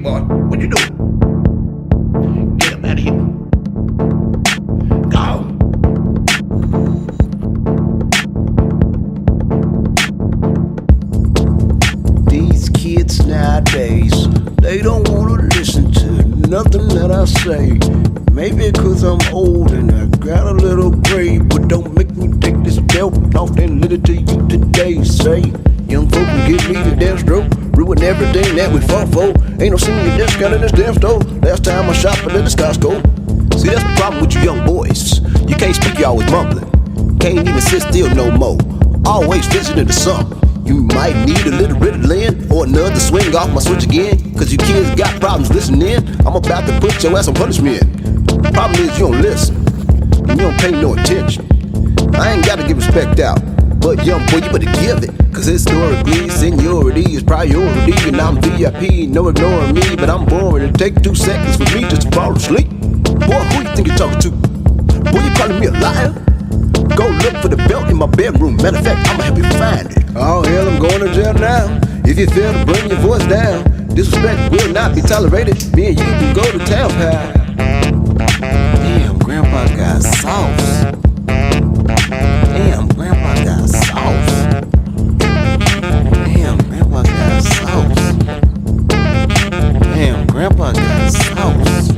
big boy. What you doing? Get him out of here. Go. These kids nowadays, they don't wanna listen to nothing that I say. Maybe 'cause I'm old and I got a little gray, but don't make me take this belt off and let it to you today. Say, young folk can give me the damn stroke, ruin everything that we fought for. Ain't no senior discount in this damn store. Last time I shopped at this Costco. See, that's the problem with you young boys. You can't speak, you always mumbling. Can't even sit still no more. Always visiting the something. You might need a little Ritalin or another swing off my switch again. 'Cause you kids got problems listening. I'm about to put your ass on punishment. Problem is you don't listen, and you don't pay no attention. I ain't gotta give respect out, but young boy, you better give it. 'Cause historically, seniority is priority, and I'm VIP, no ignoring me. But I'm boring, it take 2 seconds for me just to fall asleep. Boy, who you think you're talking to? Boy, you calling me a liar? Go look for the belt in my bedroom. Matter of fact, I'ma help you find it. Oh hell, I'm going to jail now. If you fail to bring your voice down, disrespect will not be tolerated. Me and you can go to town, pal. Damn, Grandpa got sauce. Damn, Grandpa got sauce. Damn, Grandpa got sauce. Damn, Grandpa got sauce.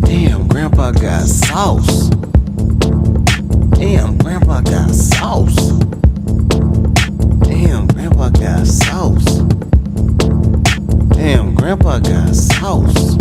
Damn, Grandpa got sauce. Damn, Grandpa got sauce. Damn, Grandpa got sauce. Damn, Grandpa got sauce.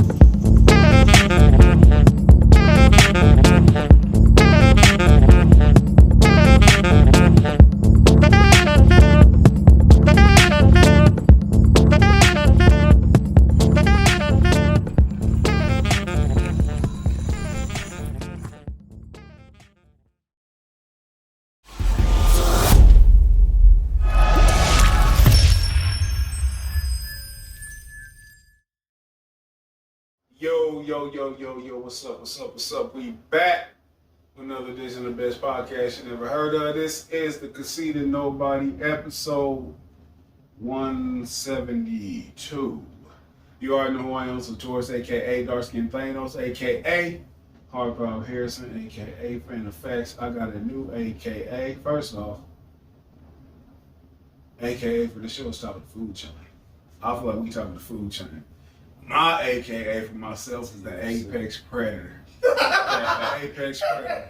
Yo, what's up? We back with another edition of the best podcast you never heard of. This is the Conceited Nobody, episode 172. You already know who I am, so Taurus, aka Dark Skin Thanos, aka Hard Power Harrison, aka Fan of Facts. I got a new aka. First off, aka for the show is top of the food chain. I feel like we top of the food chain. My AKA for myself is the Apex Predator. The Apex Predator.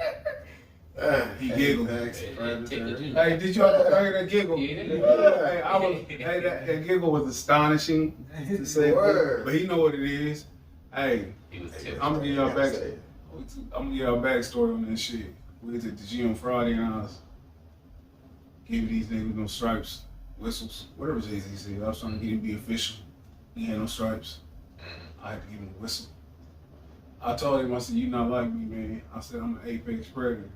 He giggled. Hey, did you hear that giggle? Hey, that giggle was astonishing to say, but he know what it is. Hey, I'm gonna give y'all backstory on this shit. We was at the gym Friday and I was giving these niggas no stripes, whistles, whatever Jay-Z said. I was trying to get him to be official. He had no stripes. I had to give him a whistle. I told him, I said, you not like me, man. I said, I'm an Apex Predator.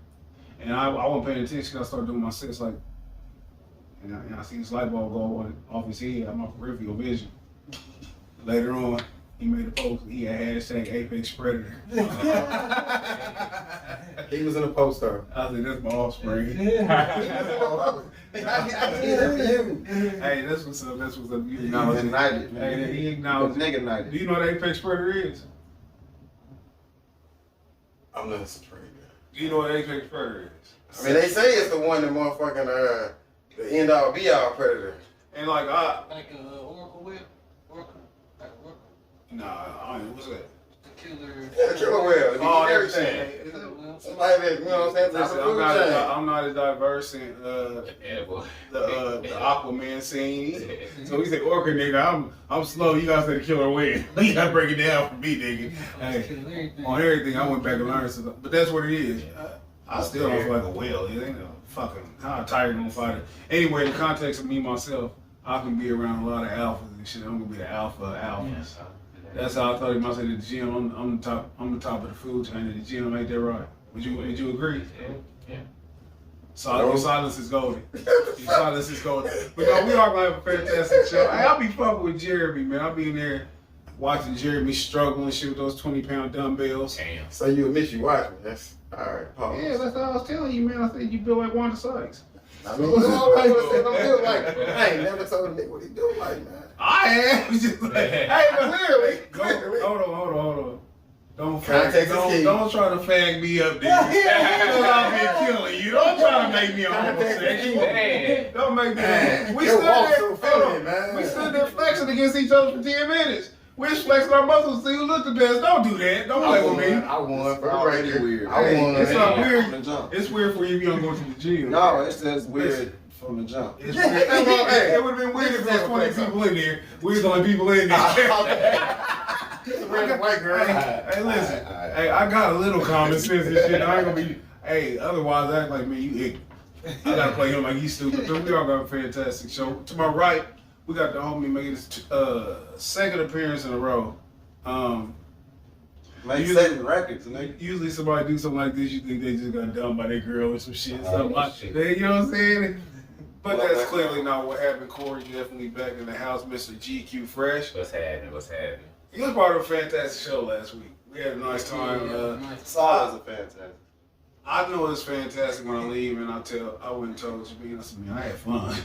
And I wasn't paying attention. I started doing my sets like, and I see this light bulb go off his head, out my peripheral vision. Later on, he made a post. He had hashtag Apex Predator. He was in a poster. I said, that's my offspring. Hey, that's what's up. You acknowledge it. Hey, he acknowledged it. Nigga nighted. Do you know what Apex Predator is? I'm not surprised. Do you know what Apex Predator is? I mean, they say it's the one that motherfucking the end all be all predator. And like Oracle Whip? Nah, I don't know, what's that? The killer. Yeah, the killer whale. Oh, Everything. Somebody that, you know what I'm saying? Listen, I'm not as diverse in the Aquaman scene. So he said, Orca nigga, I'm slow. You gotta say the killer whale. You gotta break it down for me, nigga. Hey, on everything, I went back and learned something. But that's what it is. I still don't feel like a whale. It ain't a fucking tiger gonna fight it. Anyway, in the context of me myself, I can be around a lot of alphas and shit. I'm gonna be the alpha of alphas. That's how I thought he must say at the gym. I'm the top of the food chain at the gym. Ain't that right? Would you agree? Yeah. Silence is golden. Silence is golden. But no, we are gonna have a fantastic show. Hey, I'll be fucking with Jeremy, man. I'll be in there watching Jeremy struggle and shit with those 20-pound dumbbells. Damn. So you admit you watch me. That's all right. Pause. Yeah, that's what I was telling you, man. I said you built like Wanda Sykes. I mean, I'm doing like, I ain't never told a nigga what he do like, man. I am just like, hey, but Clearly. hold on. Don't Context is key. don't try to fag me up, nigga. Because I'll be killing you. Don't try to make me a homosexual. Don't make me. We stood there, we stood there flexing against each other for 10 minutes. We're flexing our muscles to see who looked the best. Don't do that. Don't play with me. I won for Already the weird. I won. It's not From the weird. jump. It's weird for you if you don't go to the gym. No, it's just weird from the jump. It's weird. It would have been weird if there was 20 people in there. We was the only people in there. It's a random white girl. Hey, listen. Hey, I got a little common sense and shit. I ain't gonna be. Hey, otherwise, act like me, you ignorant. I gotta play him like he's stupid. But we all got a fantastic show. To my right, we got the homie making his second appearance in a row. Like Usually- setting records, nigga. Usually somebody do something like this, you think they just got dumped by their girl or some shit. Something like shit. that, you know what I'm saying? But that's clearly not what happened. Corey definitely back in the house, Mr. GQ Fresh. What's happening? He was part of a fantastic show last week. We had a nice time. It's always a fantastic. I know it's fantastic when I leave and I went and told you, I had fun.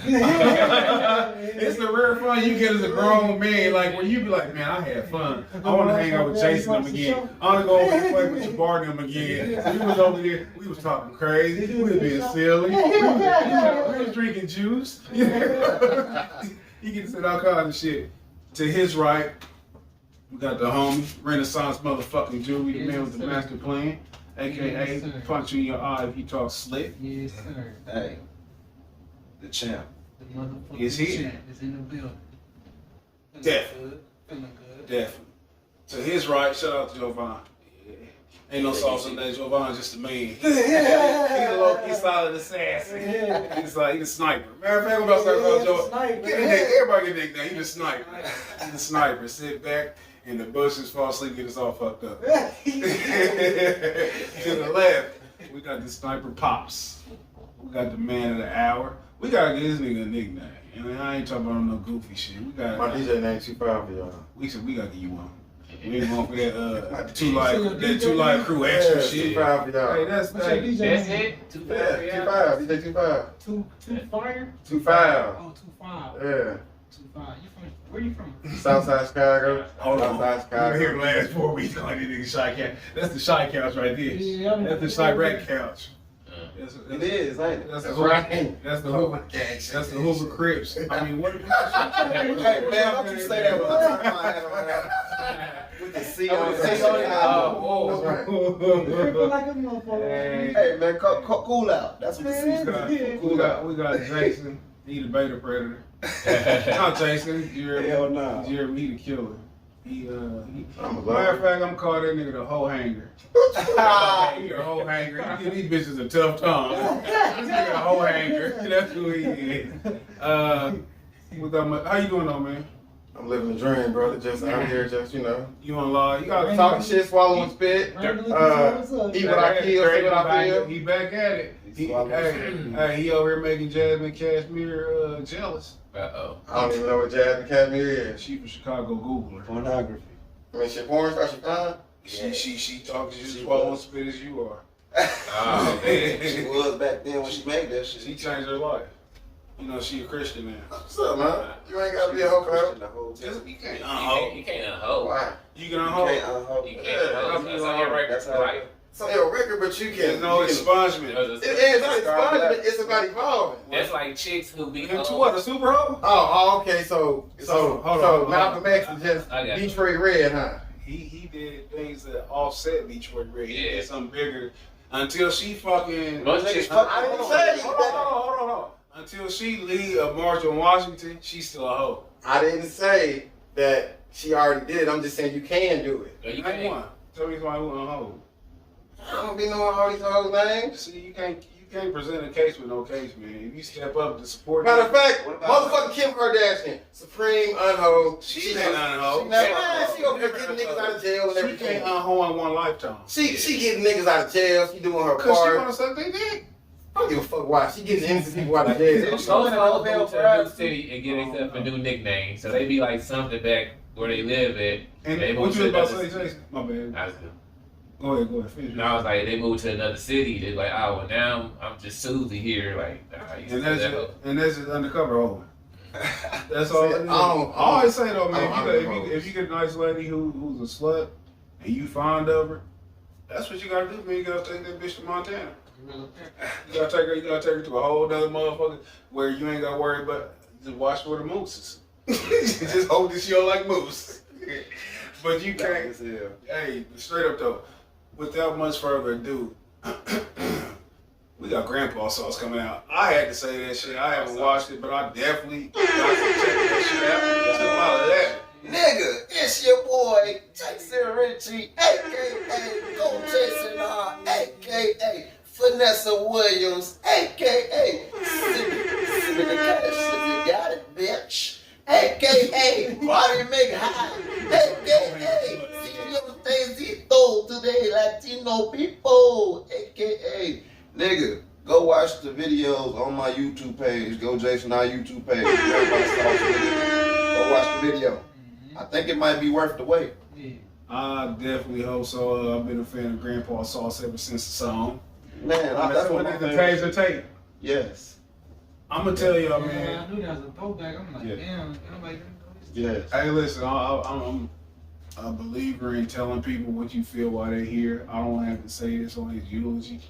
It's the rare fun you get as a grown man, like where you be like, man, I had fun. I want to hang out with Jason them again. I want to go over and play with Jabbar them again. We was over there, we was talking crazy, we was being silly, we was drinking juice. You get to say all kinds of shit. To his right, we got the homie, Renaissance motherfucking Jewelry, the man with the master plan, aka Yes, sir. punch you in your eye if you talk slick. Yes, sir. Hey, the champ. The motherfucking Is he? champ is in the building. Feeling Definitely. good. Feeling good. Definitely. To his right, shout out to Jovan. Ain't no sauce in that. Jovan's just a man. He's a low-key solid assassin. He's like, he's a sniper. Matter of fact, when I start about Jovan, everybody get a nickname. He's a sniper. He's a sniper. Sit back in the bushes, fall asleep, get us all fucked up. To the left, we got the sniper Pops. We got the man of the hour. We gotta get this nigga a nickname. And I ain't talking about no goofy shit. We got My DJ name too far for y'all. we gotta get you one. We ain't going for that two light crew extra Yeah, shit. 2-5 for y'all. Hey, that's What's your hey, DJ That's name? it? 2 Yeah, 2-5. DJ 2-5. Two fire? 2-5. Oh, 2-5. Yeah. 2-5. Where you from? Southside Chicago. hold on. Southside I've been here Chicago. the last 4 weeks calling these niggas shy couch. That's the shy couch right there. Yeah, That's the shy rack couch. That's It is, ain't it? That's the That's Hoover. right. That's the Hoover. That's the Hoover Crips. I mean, what? Hey, man, don't you say that when I turn my head around. With the C on it. Oh, That's right. Feel like a motherfucker. Hey, man, cool out. That's what the C's got. We got Jason. He the beta predator. Not Jason. Jeremy. Hell no. Jeremy, he the killer. He I'm a matter of lover. fact, I'm calling that nigga the whole hanger. He a whole hanger. He give these bitches a tough time. This nigga a whole hanger. That's who he is. How you doing though, man? I'm living the dream, brother. Just out here, just, you know. You on live? You gotta Talking shit, swallowing spit. What's up? Eat what I kill, say what I feel. He back at it. He over here making Jasmine Cashmere jealous. Uh-oh. I don't even know what Jasmine Cashmere is. She from Chicago. Google her. Pornography. I mean, shit, porn star, she fine. She talks just swallowing spit as you are. Oh, man. She was back then when she made that shit. She changed her life. You know, she a Christian now. What's up, man? You ain't gotta be a hoe for her. The whole time. You can't You can't unhook. Why? You can You unhook. can't unhook. You can't unhook. That's on your record. That's how Right. It's on your record, but you There's can. no you can- expungement. It is not expungement, it's about evolving. That's like chicks who be To what, a super hoe? Oh, okay, so Hold on. Malcolm X is just I got you. Detroit Red, huh? He did things that offset Detroit Red. He Yeah. did something bigger until she fucking. Most chicks I didn't say Hold on. Until she lead a march on Washington, she's still a hoe. I didn't say that she already did it. I'm just saying you can do it. You Name can't. one. Tell me why who a hoe. I don't be knowing all these hoes' names. See, you can't present a case with no case, man. If you step up to support Matter of fact, What about- motherfucking Kim Kardashian, supreme unho. She ain't unho. She never. Man, she over here getting niggas out of jail and she everything. can't unho in one lifetime. She getting niggas out of jail. She doing her Cause she part. wanna suck their dick. I don't give a fuck why. She getting innocent people out of jail. Most hoes go to a new city and get themselves a new nickname. So they be like something back where they live at. And They what move you was to about to another say, Jason? My bad. I was good. Go ahead. Finish. And I was like, they moved to another city. They're like, oh, well, now I'm just Susie here. Like, nah, you And that's just undercover over. That's all. See, I always say though, man, if you get a nice lady who's a slut and you fond of her, that's what you gotta do, man. You gotta take that bitch to Montana. You gotta take her to a whole other motherfucker where you ain't gotta worry about just watch for the mooses. Just hold this show like moose. But you can't. Hey, straight up though, without much further ado, we got Grandpa Sauce coming out. I had to say that shit. I haven't watched it, but I definitely got to check that shit out. To my left. Nigga, it's your boy, Jason Richie, a.k.a. Go Jason R, a.k.a. Vanessa Williams, a.k.a. Sipping the cash if you got it, bitch. A.k.a. Body Make High, a.k.a. Señor Tecito to the Latino people, a.k.a. Nigga, go watch the videos on my YouTube page. Go Jason R YouTube page. Everybody saw the video. Go watch the video. I think it might be worth the wait. I definitely hope so. I've been a fan of Grandpa Sauce ever since the song. Man, that's what the Taser tape. Yes. I'm gonna tell y'all, man. I knew that was a throwback. I'm like, damn. I'm like, Yes. Hey, listen, I'm a believer in telling people what you feel while they're here. I don't have to say this on his eulogy.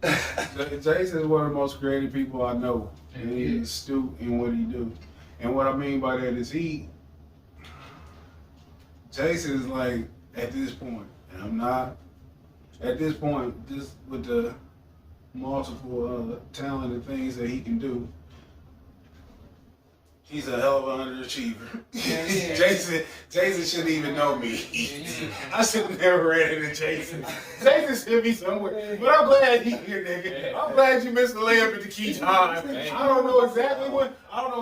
Jason is one of the most creative people I know, and he is astute in what he do. And what I mean by that is Jason is like, at this point, and I'm not, at this point, just with the multiple talented things that he can do, he's a hell of an underachiever. Jason shouldn't even know me. I should have never ran into Jason. Jason should be somewhere. But I'm glad he's here, nigga. I'm glad you missed the layup at the key time. I don't know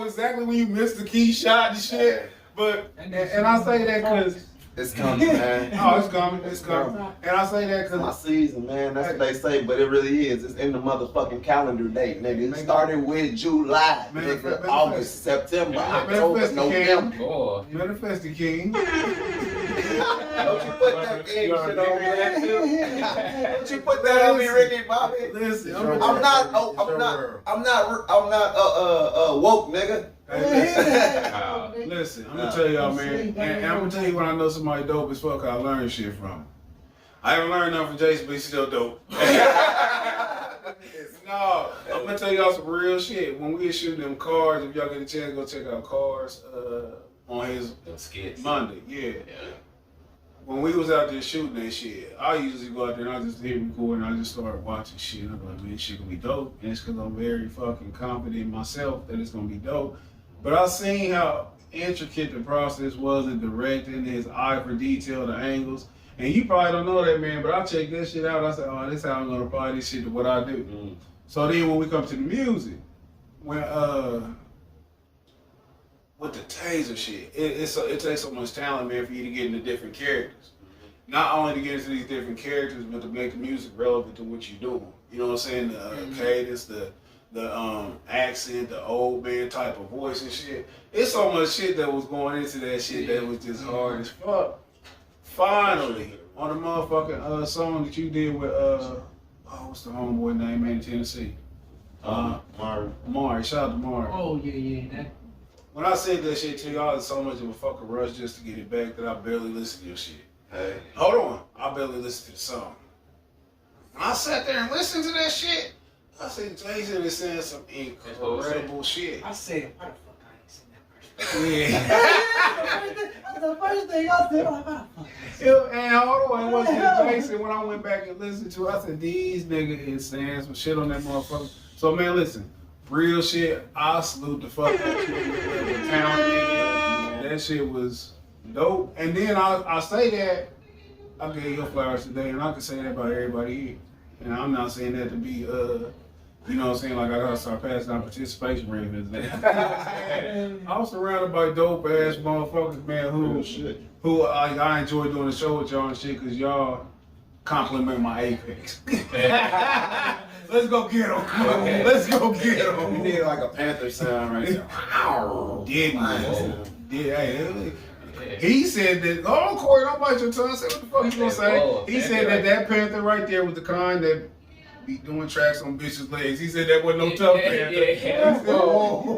exactly when you missed the key shot and shit. But and I say that because It's coming, man. Oh, it's coming. And I say that My because season, man. That's what they say, but it really is. It's in the motherfucking calendar date, nigga. It started with July, nigga. August, September, October, November. Boy. Manifest the King. Don't you put that king shit on me, Don't you put that on me, Ricky Bobby? Listen, I'm not woke, nigga. Listen, I'm gonna tell y'all, man, and I'm gonna tell you when I know somebody dope as fuck, I learn shit from him. I haven't learned nothing from Jason, but he's still dope. No, I'm gonna tell y'all some real shit. When we were shooting them cars, if y'all get a chance, go check out Cars on his skits. Monday. Yeah. When we was out there shooting that shit, I usually go out there and I just hit record and I just start watching shit. I'm like, man, this shit gonna be dope. And it's because I'm very fucking confident in myself that it's gonna be dope. But I seen how intricate the process was in directing, his eye for detail, the angles. And you probably don't know that, man, but I checked this shit out. I said, oh, this is how I'm gonna apply this shit to what I do. So then when we come to the music, when with the taser shit, it takes so much talent, man, for you to get into different characters. Not only to get into these different characters, but to make the music relevant to what you're doing. You know what I'm saying? The cadence, the accent, the old man type of voice and shit. It's so much shit that was going into that shit that was just hard as fuck. Finally, on the motherfucking song that you did with what's the homeboy name, man, in Tennessee? Mari. Shout out to Mari. oh yeah. When I said that shit to y'all, it's so much of a fucking rush just to get it back that I barely listened to your shit. Hey. Hold on, I barely listened to the song. When I sat there and listened to that shit, I said Jason is saying some incredible shit. I said, why the fuck I ain't seen that first? Yeah. The first thing I said, why the fuck? And hold on, it wasn't Jason. When I went back and listened to it, I said, these niggas is saying some shit on that motherfucker. So man, listen, real shit, I salute the fuck out you. That shit was dope. And then I say that, I gave your flowers today, and I can say that about everybody here. And I'm not saying that to be, you know what I'm saying, like I gotta start passing out participation ratings. I'm surrounded by dope ass motherfuckers, man, who I enjoy doing the show with y'all and shit, cause y'all compliment my apex. Let's go get him. Let's go get him. You need like a Panther sound right there. Didn't. Yeah, hey, He said that, oh, Corey, don't bite your tongue. I said, what the fuck you gonna say? Whoa, He said that Panther right there was the kind that be doing tracks on bitches' legs. He said that wasn't no tough Panther. He said, whoa.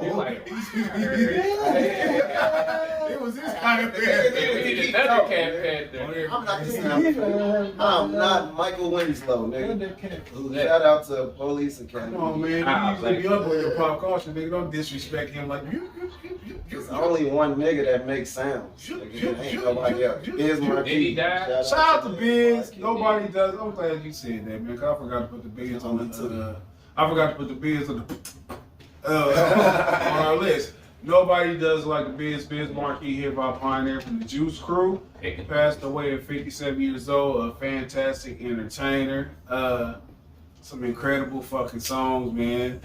It was this kind of Panther. I'm not Michael Winslow, nigga. Shout out to Police Academy. Come on, man. You used to be up on your pop culture, nigga. Don't disrespect him like you. There's only one nigga that makes sounds. Nigga, ain't nobody else. Biz Marquis. Did he die? Shout out to Biz. Nobody does. I'm glad you said that, man. 'Cause I forgot to put the Biz on the. I forgot to put the Biz on the on our list. Nobody does like the Biz Marquis hip hop pioneer from the Juice Crew. He passed away at 57 years old. A fantastic entertainer. Some incredible fucking songs, man.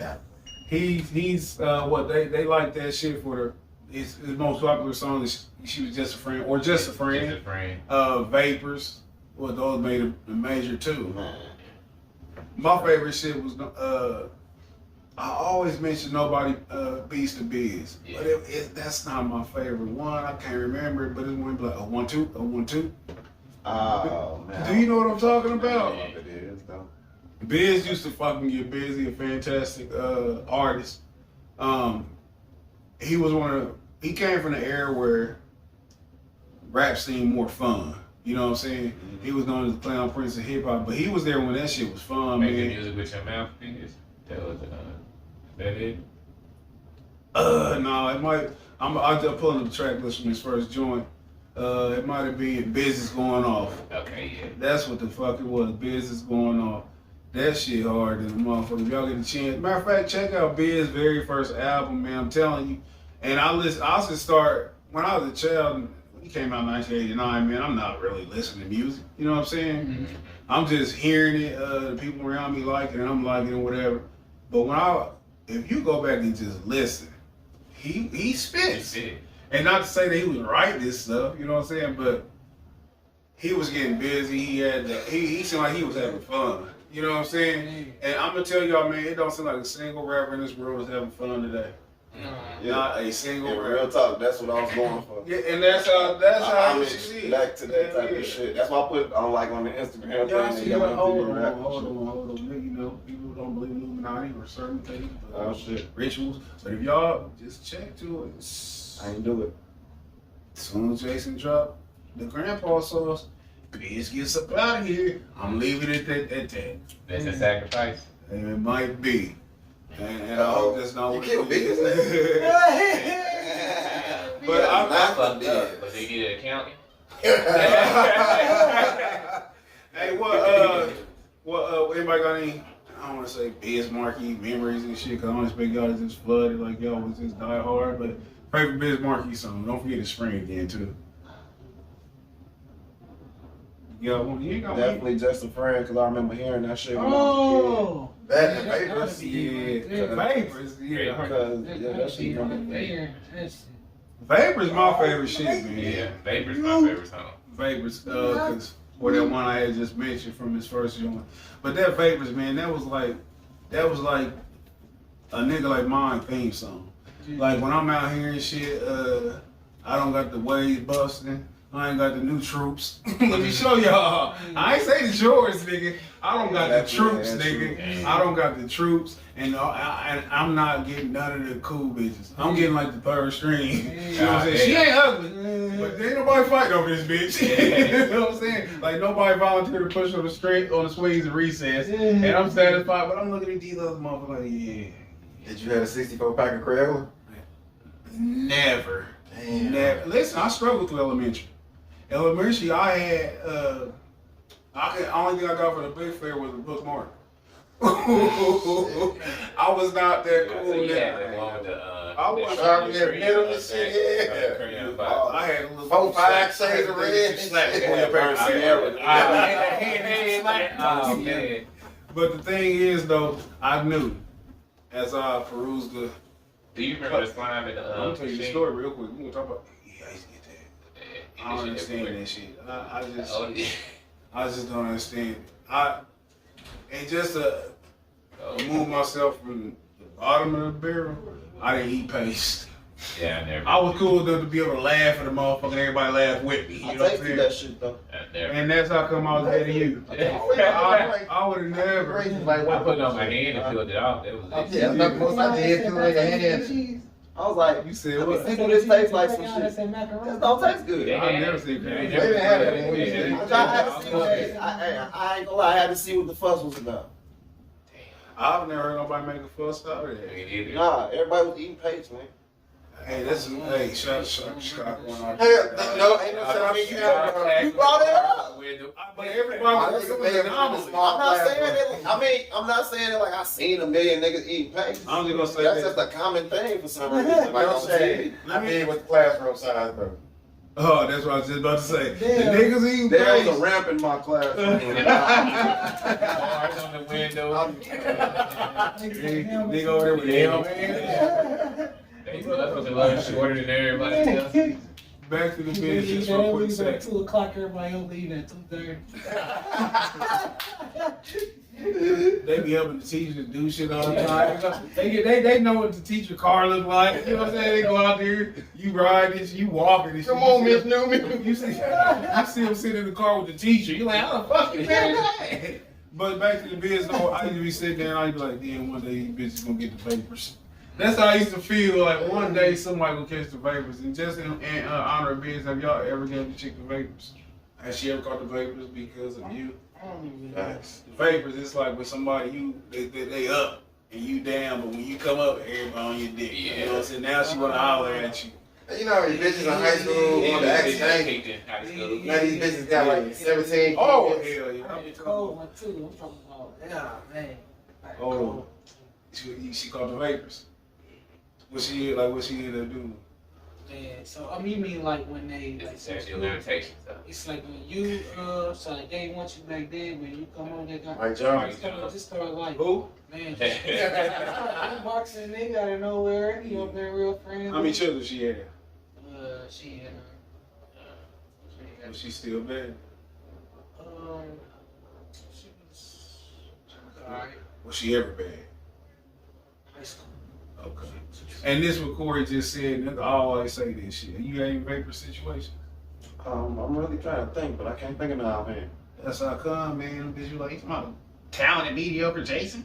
He's what they like that shit for his most popular song is She Was Just a Friend or Just a Friend. Vapors. Well, those made a major too. My favorite shit was I always mention Nobody Beats the Biz, but that's not my favorite one. I can't remember it, but it's one like a 1-2, a 1-2. Oh man. Do you know what I'm talking about? I don't know what it is though. Biz used to fucking get busy, a fantastic artist. He came from the era where rap seemed more fun. You know what I'm saying? Mm-hmm. He was known as the clown prince of hip hop, but he was there when that shit was fun, Making man. music with your mouthpiece. That was that it? No, it might. I'll just pull up the track list from his first joint. It might have been Business Going Off. Okay, yeah. That's what the fuck it was. Business Going Off. That shit hard than a motherfucker. If y'all get a chance. Matter of fact, check out Biz's very first album, man. I'm telling you. And I also start when I was a child. He came out in 1989, man. I'm not really listening to music. You know what I'm saying? Mm-hmm. I'm just hearing it. The people around me like it, and I'm liking it, whatever. But if you go back and just listen, he spits. And not to say that he was writing this stuff, you know what I'm saying? But he was getting busy. He seemed like he was having fun. You know what I'm saying? And I'm gonna tell y'all, man, it don't seem like a single rapper in this world is having fun today. Yeah. Not a single rapper. Real talk, that's what I was going for. Yeah, and that's how I'm it should be. back to that type of shit. That's why I put on on the Instagram Yeah, thing. hold on. You know, people don't believe in Illuminati or certain things. Rituals. But if y'all just check to it. I ain't do it. As soon as Jason dropped the grandpa sauce, Biz gets up out of here. I'm leaving it at that. That's a sacrifice. And it might be. And I hope that's not you what killed Biz. But I'm not fucked up. But they need an accountant. Hey, what anybody got any, I don't want to say Biz Marquis memories and shit, because I don't expect y'all to just flood it like y'all was just die hard, but favorite Biz Marquis song, don't forget to Spring Again, too. You ain't got Definitely Just a Friend, because I remember hearing that shit when I Oh, That and Vapors. Vapors, that shit. Vapors my favorite shit, man. Yeah, Vapors my favorite song. Vapors, because or that one I had just mentioned from his first joint. But that Vapors, man, that was like a nigga like mine theme song. Like when I'm out here and shit, I don't got the waves busting. I ain't got the new troops. Let me show y'all. I ain't say the yours, nigga. I don't got the troops, nigga. I don't got the troops, and I'm not getting none of the cool bitches. I'm getting like the third string. You know what I'm saying? She ain't ugly, but there ain't nobody fighting over this bitch. You know what I'm saying? Like nobody volunteered to push on the swings and recess, and I'm satisfied. But I'm looking at these other motherfuckers like, yeah. Did you have a 64 pack of Crayola? Never. Damn. Never. Listen, I struggled through elementary. Elementary, I had, only thing I got for the big fair was a bookmark. I was not that cool. So you had that one with the, I was sharp in the middle and shit, yeah. I had a little 4, 5 shades of red. Slap it on your paper. But the thing is, though, I knew as I perused the. Do you remember the slime in the? I'm gonna tell you the story real quick. We're gonna talk about. Yeah, I used to get that. I don't understand that shit. I just don't understand. And just to remove myself from the bottom of the barrel, I didn't eat paste. Yeah, I never. I was cool enough to be able to laugh at the motherfucker and everybody laugh with me. You know what I'm saying? that shit though. I never. And that's how come I was ahead of you. I would have never. I put it on my hand and peeled it off. That was it. Yeah, that's the most I did. Feel like a hand. I was like, You said let me what? see what this tastes like some shit. This don't taste good. Yeah. I never seen They that. never had it. I had to see what I ain't gonna lie, I had to see what the fuss was about. I've never heard nobody make a fuss out of that. Me neither. Nah, everybody was eating paste, man. Hey, shout going on. Hey, no, ain't no shit. I mean, You brought it up. But everybody was doing it anomaly. I'm not saying it like I seen a million niggas eating paste. I'm just gonna say That's that. just a common thing for some reason. Like on TV. I mean, with the classroom size, bro. Oh, that's what I was just about to say. Damn. The niggas eating There was a paste. ramp in my class. Bars on the window. Nigga over there with him, man. They motherfuckers a little shorter than everybody else. Back to the You business know, real we quick was at second. 2 o'clock, everybody else leaving at 2:30. They be helping the teacher to do shit all the time. They know what the teacher car look like. You know what I'm saying? They go out there, you ride this, you walking this. Come on, Miss Newman. You see him sitting in the car with the teacher. You're like, how the fuck you man that? But back to the business, though, I used to be sitting there and I'd be like, damn, one day these bitches gonna get the papers. That's how I used to feel, like one day somebody gonna catch the vapors. And just in honor of business, have y'all ever gave the chick the vapors? Has she ever caught the vapors because of you? The vapors, it's like with somebody they up and you down, but when you come up, everybody on your dick. You know what I'm saying? Now she wanna holler at you. You know, these bitches in high school want to act change. Now these bitches got like 17 Oh kids. hell yeah! I'm cold one too. I'm talking about, yeah, man. Like, Oh, cold. she caught the vapors. What she ended up doing? Man, so I mean, you mean like when they like Sexual irritation stuff. it's like when you so like they want you back then when you come on they got Like John. just started like Who? man boxing nigga out of nowhere, you know, been real friends. How many children she had? She had Was she still bad? she was alright. Was she ever bad? High school. Okay. And this what Corey just said, nigga, I always say this shit. You got any vapor situation? I'm really trying to think, but I can't think of now, man. That's how come, man. Bitch, you like, he's my talented, mediocre Jason.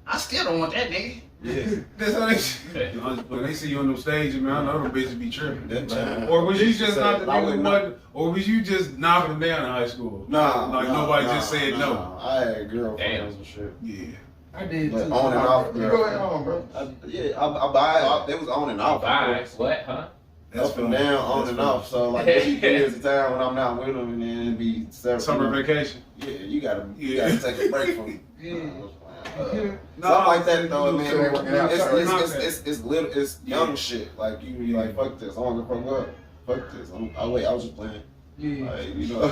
I still don't want that nigga. Yeah. That's how they when they see you on them stages, man, I know them bitches be tripping. That time. Or was you just not the I nigga would who not- wasn't, or was you just knocking them down in high school? Nobody just said no. I had girlfriends and shit. Yeah. I did But too. on and off. You go ahead on, bro. I buy. They was on and off. Vibes. What? Huh? That's Up and fine. down, on That's and fine. off. So like there be periods of time when I'm not with them, and then it'd be several. Summer vacation. Yeah, you gotta Yeah. take a break from. Yeah. Something like that though, man. So they working out. It's young shit. Like you be like, fuck this. I want to fuck up. Fuck this. I was just playing. Yeah. Like, you know.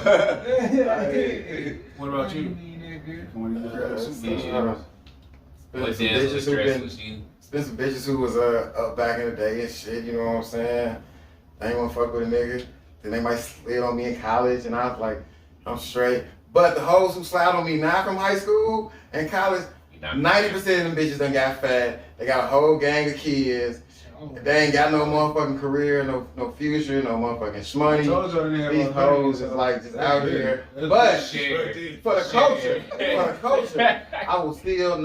What about you? When you grab a suit? What Some dance bitches was who stress been, was you? been some bitches who was up back in the day and shit, you know what I'm saying? They ain't wanna fuck with a nigga. Then they might slid on me in college and I was like, I'm straight. But the hoes who slide on me now from high school and college, 90% of them bitches done got fat. They got a whole gang of kids. They ain't got no motherfucking career, no future, no motherfucking shmoney. These hoes is like just out here. But for the culture, I will still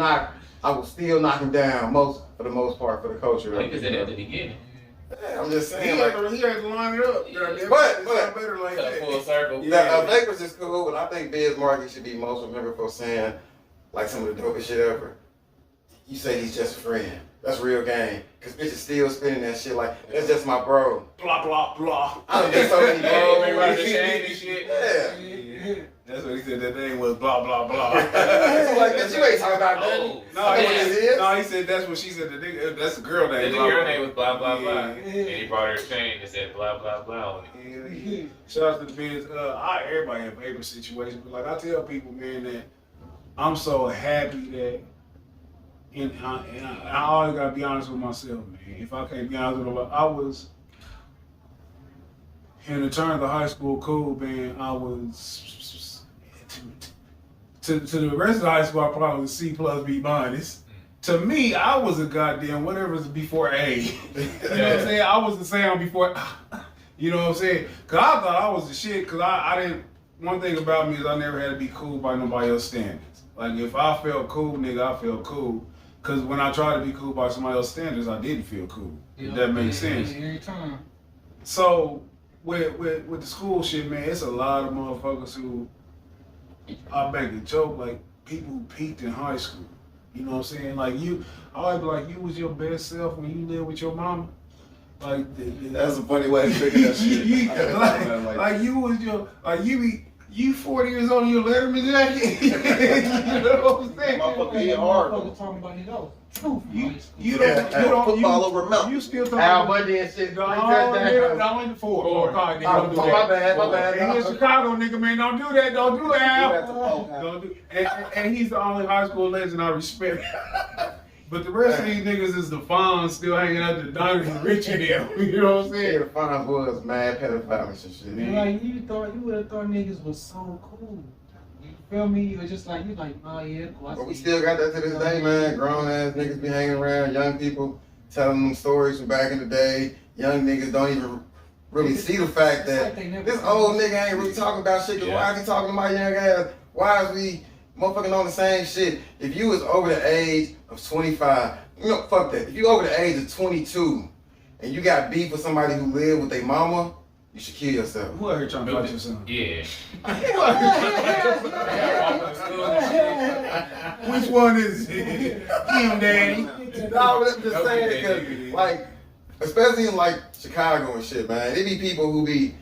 knock them down for the most part for the culture. I think it's at the beginning. Yeah, I'm just He saying. had Like, to line it up. But- better like Cut a that. full circle. Vapors is cool, but I think Biz Markie should be most remembered for saying like some of the dopest shit ever. You say he's just a friend. That's real game. Cause bitches still spinning that shit like that's just my bro. Blah blah blah. I done been so many Hey, bros. the chain and shit. Yeah. That's what he said. That name was blah blah blah. It's like that you ain't talking about that. Oh, No, That's what it is. no, he said that's what she said. The nigga, that's the girl the name. girl name was blah blah blah, Yeah. and he brought her a chain that said blah blah blah on it. Yeah. Shout out to the biz. Everybody have paper situations, but like I tell people, man, that I'm so happy that, and I always gotta be honest with myself, man. If I can't be honest with myself, I was in the turn of the high school cool, man. I was to the rest of the high school, I probably was C plus B minus. to me, I was a goddamn whatever's before A. You know what I'm saying? I was the sound before. You know what I'm saying? Cause I thought I was the shit. Cause I didn't. One thing about me is I never had to be cool by nobody else's standards. Like if I felt cool, nigga, I felt cool. Cause when I tried to be cool by somebody else's standards, I didn't feel cool. If that makes sense. Every time. So with the school shit, man, it's a lot of motherfuckers who I make a joke like people who peaked in high school. You know what I'm saying? Like you, I always be like, you was your best self when you lived with your mama. Like That's a funny way to figure that shit. Like you was your you 40 years old in your Letterman jacket. You know what I'm saying? Motherfucker hit hard. Motherfucker talking about it all. Truth. You don't Football over mouth. You still talking Al about Bundy and shit. no, in the four. God, nigga, don't do that. My bad. And in Chicago, nigga, man, don't do that. Don't do that. Don't do. And he's the only high school legend I respect. But the rest of these niggas is the Fonz still hanging out the diners with Richie there. You know what I'm Yeah, saying? the Fonz was mad pedophiles and shit. Like you would have thought niggas was so cool. You feel me? You were just like, you like, oh yeah, cool. But we still got that to this day, man. Grown ass niggas be hanging around, young people telling them stories from back in the day. Young niggas don't even really see the fact that this old nigga ain't really talking about shit. Cause why is he talking to my young ass? Why is we motherfucking on the same shit? If you was over the age of 25, you know, fuck that. If you over the age of 22 and you got beef with somebody who lived with their mama, you should kill yourself. Who out here trying to fight your son? Yeah. Which one is it? Him, daddy. No, I'm just saying it because, like, especially in like Chicago and shit, man, there be people who be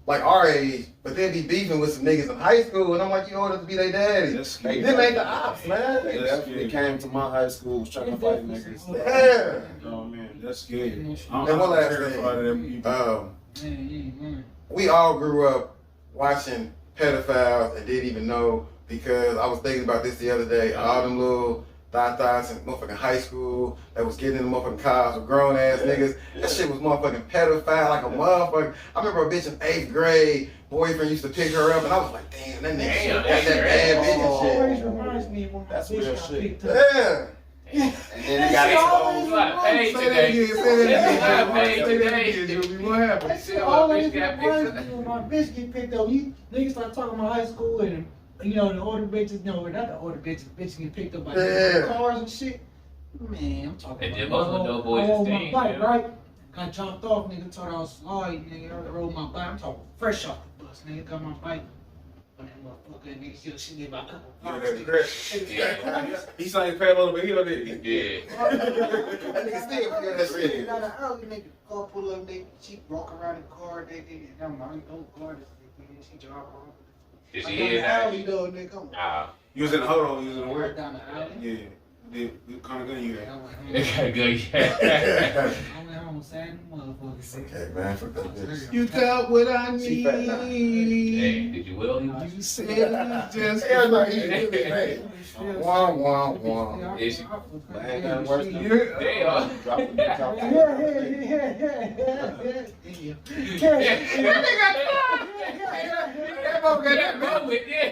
like our age, but they be beefing with some niggas in high school, and I'm like, you old enough to be their daddy. That's They scary. ain't the ops, man. They definitely came to my high school, was trying to fight niggas. Yeah. Oh man, that's scary. And one last terrified of them thing, people. we all grew up watching pedophiles and didn't even know, because I was thinking about this the other day. All them little thoughts in motherfucking high school that was getting in the motherfucking cars with grown ass niggas. That shit was motherfucking pedophile like a motherfucker. I remember a bitch in 8th grade, boyfriend used to pick her up, and I was like, damn, that nigga shit, that's that bad bitch Always and reminds me of when That's my bitch real got shit. picked shit. up. Yeah. And then it got exposed. Paid Say that today. again, say that again. Paid Say that today. again, Julie. What happened? That shit Yeah, always my bitch got reminds picked me when my bitch get picked up. You niggas start talking about high school and you know the older bitches, no, not the older bitches get picked up by cars and shit. Man, I'm talking And then about. most of the dope boys I is rode my staying, bike, yeah. right? Got jumped off, nigga. Thought I was sliding, nigga. I rode my bike. I'm talking fresh off the bus, nigga. Got my bike. But that motherfucker, nigga, she did about a couple blocks, nigga. He saw you pay a little bit. He don't need it. Yeah. That nigga still forget that shit. Got an alley, nigga. Car pull up, nigga. She walk around the car, nigga. I'm like, don't guard this nigga. She drive off. Is I she got in the that? alley though, nigga. Come on. Nah. You was in the hold on. You was in the Right where? down the alley. Yeah. The kind of gun you had. I went home. Good, yeah. I went home sad motherfucker. Okay, man, fuck that bitch. You got what I She fat now. Hey, need. did you will? You said it just Hell no, right. he really mad. Wah, wah, wah. Is she? I ain't nothing worse than Yeah. Damn. That motherfucker got that moment, yeah.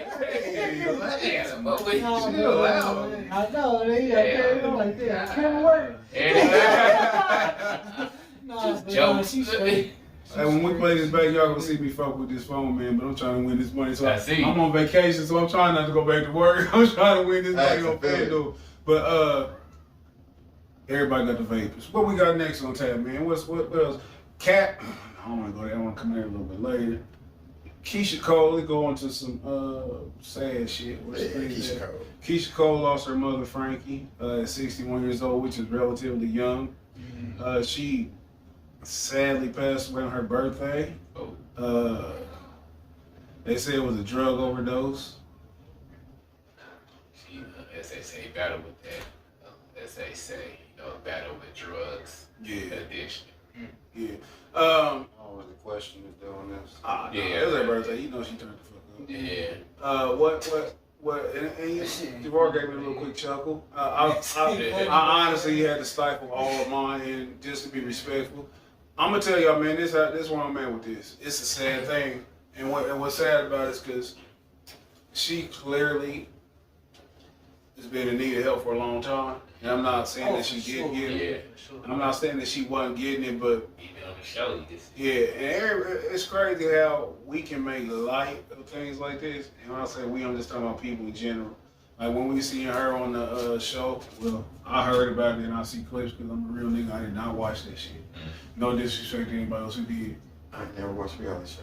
Yeah, that moment. Still loud. I know, they got like that. I can't work. Yeah. Nah, but Jokes. she's straight. Hey, when we play this back, y'all gonna see me fuck with this phone, man. But I'm trying to win this money. So I see. I'm on vacation, so I'm trying not to go back to work. I'm trying to win this money on FanDuel. But everybody got the vapors. What we got next on tap, man? What else? Cat. I don't want to go there. I want to come there a little bit later. Keisha Cole, they go into some sad shit. Keisha Cole. Keisha Cole lost her mother Frankie at 61 years old, which is relatively young. She sadly passed away on her birthday. They said it was a drug overdose. She, as they say, battle with that. As they say, battle with drugs. Yeah. Addiction. Yeah. Always the question is doing this. Yeah. It was her birthday. You know she turned the fuck up. Yeah. What, and Gerard gave me a little quick chuckle. I honestly had to stifle all of mine and just to be respectful. I'm gonna tell y'all, man, this where I'm at with this. It's a sad thing, and what's sad about it is because she clearly has been in need of help for a long time. And I'm not saying that she didn't get it. I'm not saying that she wasn't getting it, but Even on the show, you just it's crazy how we can make light of things like this. And when I say we, I'm just talking about people in general. Like when we see her on the show, well, I heard about it and I see clips because I'm a real nigga. I did not watch that shit. No disrespect to anybody else who did. I never watched a reality show.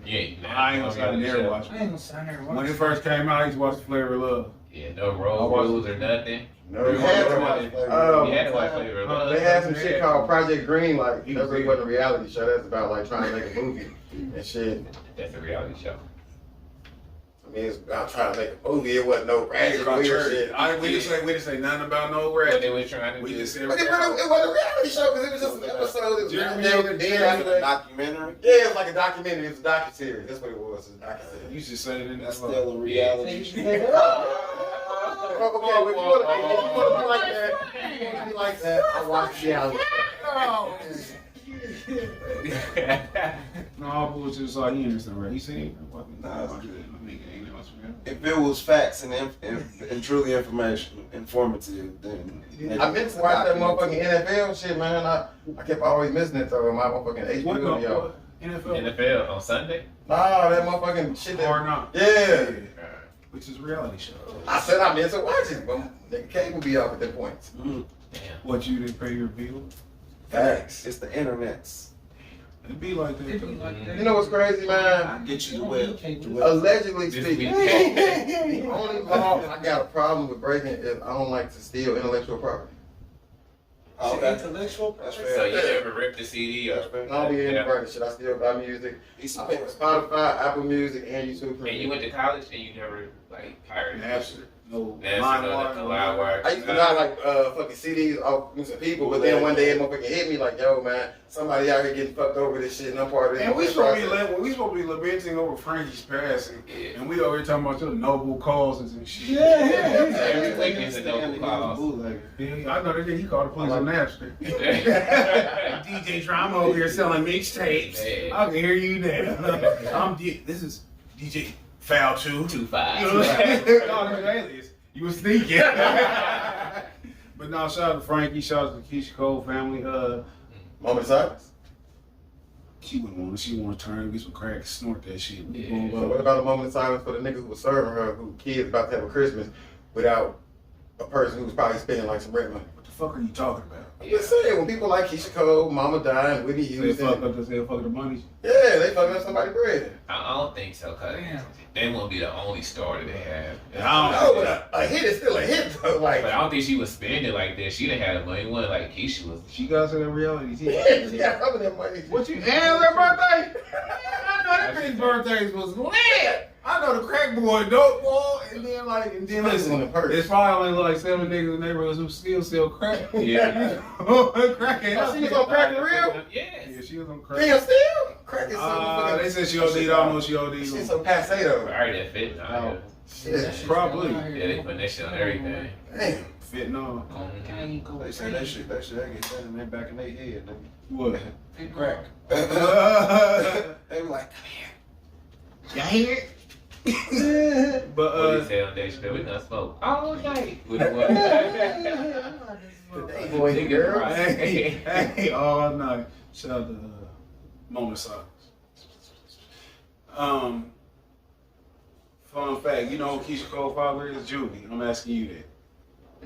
I ain't gonna say I never watched I it. ain't gonna say I never watched When it first came out, I used to watch Flavor of Love. yeah, no road rules or nothing. No, you had to watch You had to watch Flavor of Love. They had some shit called Project Green, like that really wasn't a reality show. That's about like trying to make a movie and shit. That's a reality show. I mean, it's about trying to make a movie. It wasn't no ratchet About weird church. shit. We didn't say nothing about no What rap. they were trying to We do. just said But it wasn't a reality show because it was just an episode. It was Jeremy one day, Allen, then Jeremy after that. Documentary. Yeah, it was like a documentary. It was a docuseries. That's what it was. It was a docuseries. You should say it in That's that still a reality show. Okay, well, if you want to be like that, if you want to be like that, I watch reality show. No, bullshit. So he understand, right? He said, Nah, it's good. If it was facts and truly informative, then I meant to watch that motherfucking NFL shit, man. I kept always missing it though. My motherfucking What HBO video. NFL? NFL on Sunday. Nah, that motherfucking shit. Hard Knock. Yeah. Which is reality show. I said I meant to watch it, but nigga cable be off at that point. Damn. What, you didn't pay your bill? facts. It's the internet's. It'd be like that. It be like that. You know what's crazy, man? Get you the web. Allegedly This speaking, weekend. the only law I got a problem with breaking is I don't like to steal intellectual property. Okay. Intellectual That's property. So fair. you ever ripped the CD or? I don't be in the burning shit. I still buy music. He's I pay for Spotify, Apple Music, and YouTube And you Premium. went to college and you never like pirated. Napster. No. Napster, no LimeWire. I used to buy like fucking CDs off some people, but then one day it motherfucking hit me like, yo man, somebody out here getting fucked over this shit, and I'm part of it. And we supposed to be lamenting over Frankie's passing, Yeah. and we over here talking about your noble causes and shit. Every week is a noble cause. Yeah, I know that he called the police on Napster. Yeah. DJ Drama over here selling mixtapes. Yeah. I can hear you now. This is DJ Foul 2. 2-5. You know what I'm saying? No, that's alias. You was sneaking. But no, shout out to Frankie, shout out to the Keisha Cole family. Moment of silence. She want to turn, get some crack, snort that shit. Yeah. So what about a moment of silence for the nigga who was serving her, who kids about to have a Christmas without a person who was probably spending like some rent money? What the fuck are you talking about? I'm just saying, when people like Keisha Cole, Mama Diane, Whitney They Houston, fuck up the money. yeah, they fucking up somebody's bread. I don't think so, cause Damn. they won't be the only star that they have. No, but a hit is still a hit, though. Like, But I don't think she was spending like that. She done had a money one like Keisha was. She got to that reality TV. yeah, she got some of that money. What you? And their birthday? I know that bitch birthdays was lit. I know the crack boy, dope boy, and then listen, it's probably only like 7 niggas in the neighborhoods who still sell crack. Yeah. Crack ain't Oh, she was on crack for real? Yes. Yeah, she was on crack. Damn, still? Crack is something They said she OD'd. I don't know if she Shit OD'd. so passe though. Alright, that fit now. Shit. Probably. Yeah, they put that shit on everything. Damn. Fitting on. They say that shit that get done in their back in their head. What? Crack. Y'all They were like, hear it? But What he said on that shit, we done smoke all night. With what? Boy, Nigga, girl. right. hey, all night. Shout out to Moment of Silence. Fun fact, you know who Keisha Cole's father is? Judy. I'm asking you that.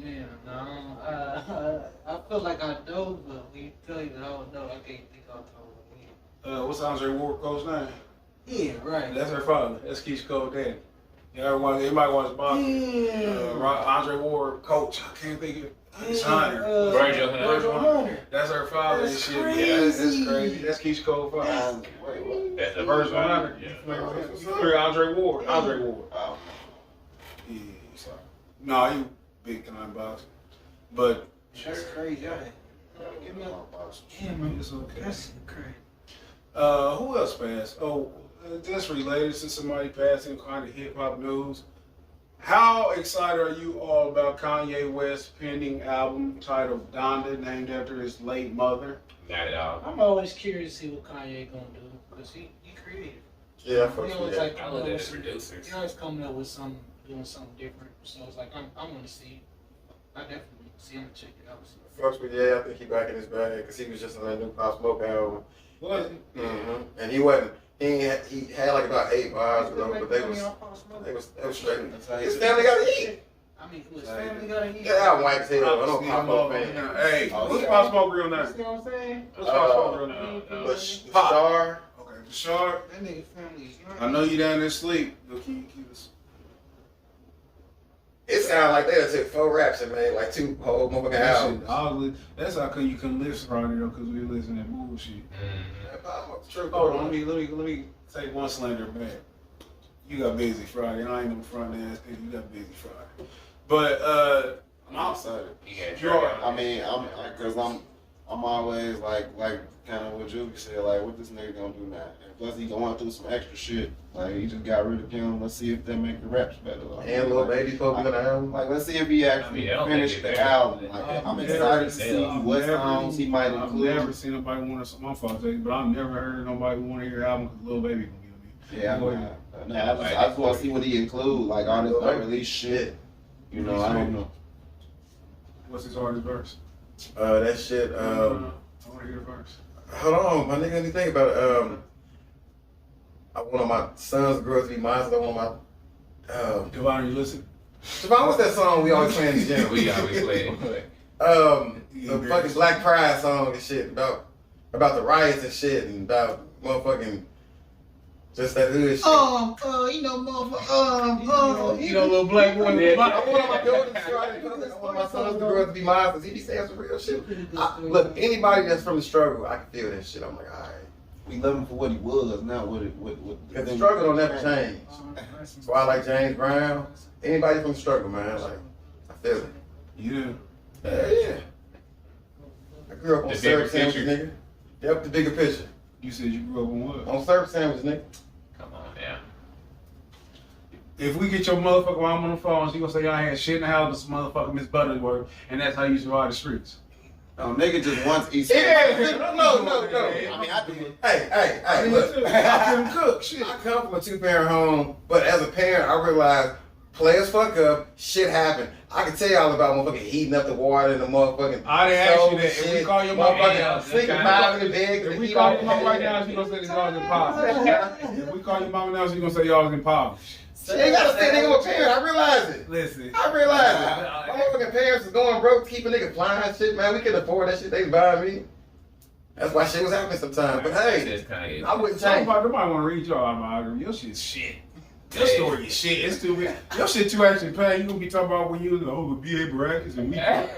Yeah, no. I feel like I know, but when you tell you that I don't know, I can't think off the top of my head. What's Andre Ward coach's name? Yeah, right. That's her father. That's Keisha Cole's daddy. Yeah, everybody watch boxing. Andre Ward, coach. I can't think of it. It's Hunter. Virgil Hunter. That's her father and That's shit. crazy. Yeah, that's crazy. That's Keisha Cole's father. wait, what? That's the Virgil Hunter. Yeah. Andre Ward. Andre Ward. Oh. Yeah, sorry. No, he big time boxer. But That's crazy. Give me a damn, man. it's okay. That's crazy. Who else passed? Oh, just related to somebody passing, kind of hip hop news. How excited are you all about Kanye West's pending album titled Donda, named after his late mother? Not at all. I'm always curious to see what Kanye gonna do, because he creative. Yeah, I He fucks with always that. like I coming look up at with the some, producers. he always coming up with doing something different. So it's like I want to see. I definitely. See him check it out. Fucks with I think he back in his bag because he was just on that new Pop Smoke album. Was Mm-hmm. And he wasn't. He had like about 8 bars with them, but they was straight. His family got to eat. I mean, his family got to eat. Yeah, I'm white as hell. I don't Pop Smoke fan. Hey, what's Pop Smoke real name? You know what I'm saying? What's Pop Smoke real name? Bashar. Okay, Bashar. That nigga family is young. I know you down there asleep. Look, keep us. It sounded like they done took 4 raps and made like 2 whole motherfucking albums. That's how come you couldn't listen Friday though, because we listen to that bullshit. True. Oh, let me take one slander back. You got busy Friday, and I ain't no front ass nigga. You got busy Friday, but I'm outside. I mean, I'm always like kind of what Juby said, like what this nigga gonna do now? And plus he going through some extra shit. Like he just got rid of him. Let's see if that make the raps better. And Lil Baby Pope on the album. Like let's see if he actually finished the album. Like I'm excited to see what songs he might include. I've never seen nobody want to. My fault, but I've never heard nobody want to hear an album because Lil Baby gonna give me. Yeah, I just want to see what he include. Like all this unreleased shit. You know, I don't know. What's his hardest verse? That shit. I want to hear the verse. Hold on, my nigga. Let me think about it. I want my sons and girls to be mine. I want my. Devon, you listen? Devon, what's that song we always play in the gym? We always play. The fucking Black Pride song and shit about the riots and shit and about motherfucking just that hood shit. You know, motherfucker, You know, little black boy. I want my daughters to try it. I want my sons and girls to be mine because he be saying some real shit. Look, anybody that's from the struggle, I can feel that shit. I'm like, all right. We love him for what he was, not what The struggle don't never change. That's why I like James Brown. Anybody from the struggle, man, like, I feel it. Yeah. Yeah. I grew up on syrup sandwiches, nigga. Yep, the bigger picture. You said you grew up on what? On syrup sandwiches, nigga. Come on now. If we get your motherfucker while I'm on the phone, she gonna say y'all had shit in the house with some motherfucking Miss Butterworth, and that's how you survive the streets. Nigga just wants East. No. I mean, I do it. Hey, look. I couldn't cook. Shit. I come from a 2-parent home, but as a parent, I realized players fuck up, shit happen. I can tell y'all about motherfucking heating up the water and the motherfucking. I didn't ask you that. shit. If we call your mom Sleeping 5 in the bed. if we call your mom right now, she gonna say y'all was impoverished. If we call your mom now, she gonna say y'all was impoverished. She ain't gotta say nigga with parent. I realize it. Listen. I realize it. My motherfucking parents was going broke, keeping niggas flying shit, man. We couldn't afford that shit they was buying me. That's why shit was happening sometimes. But hey, I wouldn't change. Somebody might want to read your autobiography. Your shit's shit. Your story is shit. It's too weird. Your shit too actually playing. You gonna be talking about when you was the B.A. Baracus and we. And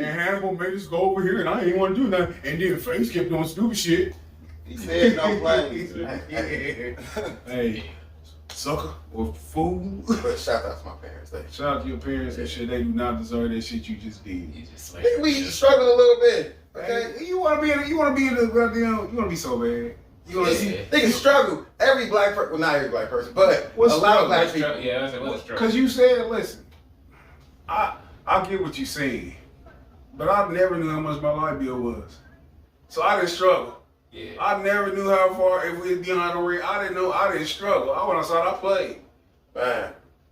Hannibal made us go over here and I ain't want to do nothing. And then Face kept doing stupid shit. He said no planes. Hey, sucker or fool. But shout out to my parents. Shout out to your parents and shit. They do not deserve that shit you just did. You just Nigga, we struggled a little bit. Okay, Hey, you wanna be in the goddamn. You wanna be so bad. You wanna see. niggas struggle. Every black person, well, not every black person, but What's a lot of struggle? black people. Yeah, I said, what's true? Cause you said, listen, I get what you saying, but I never knew how much my light bill was, so I didn't struggle. Yeah. I never knew how far it was behind the ring. I didn't know. I didn't struggle. I went outside. I played. Man,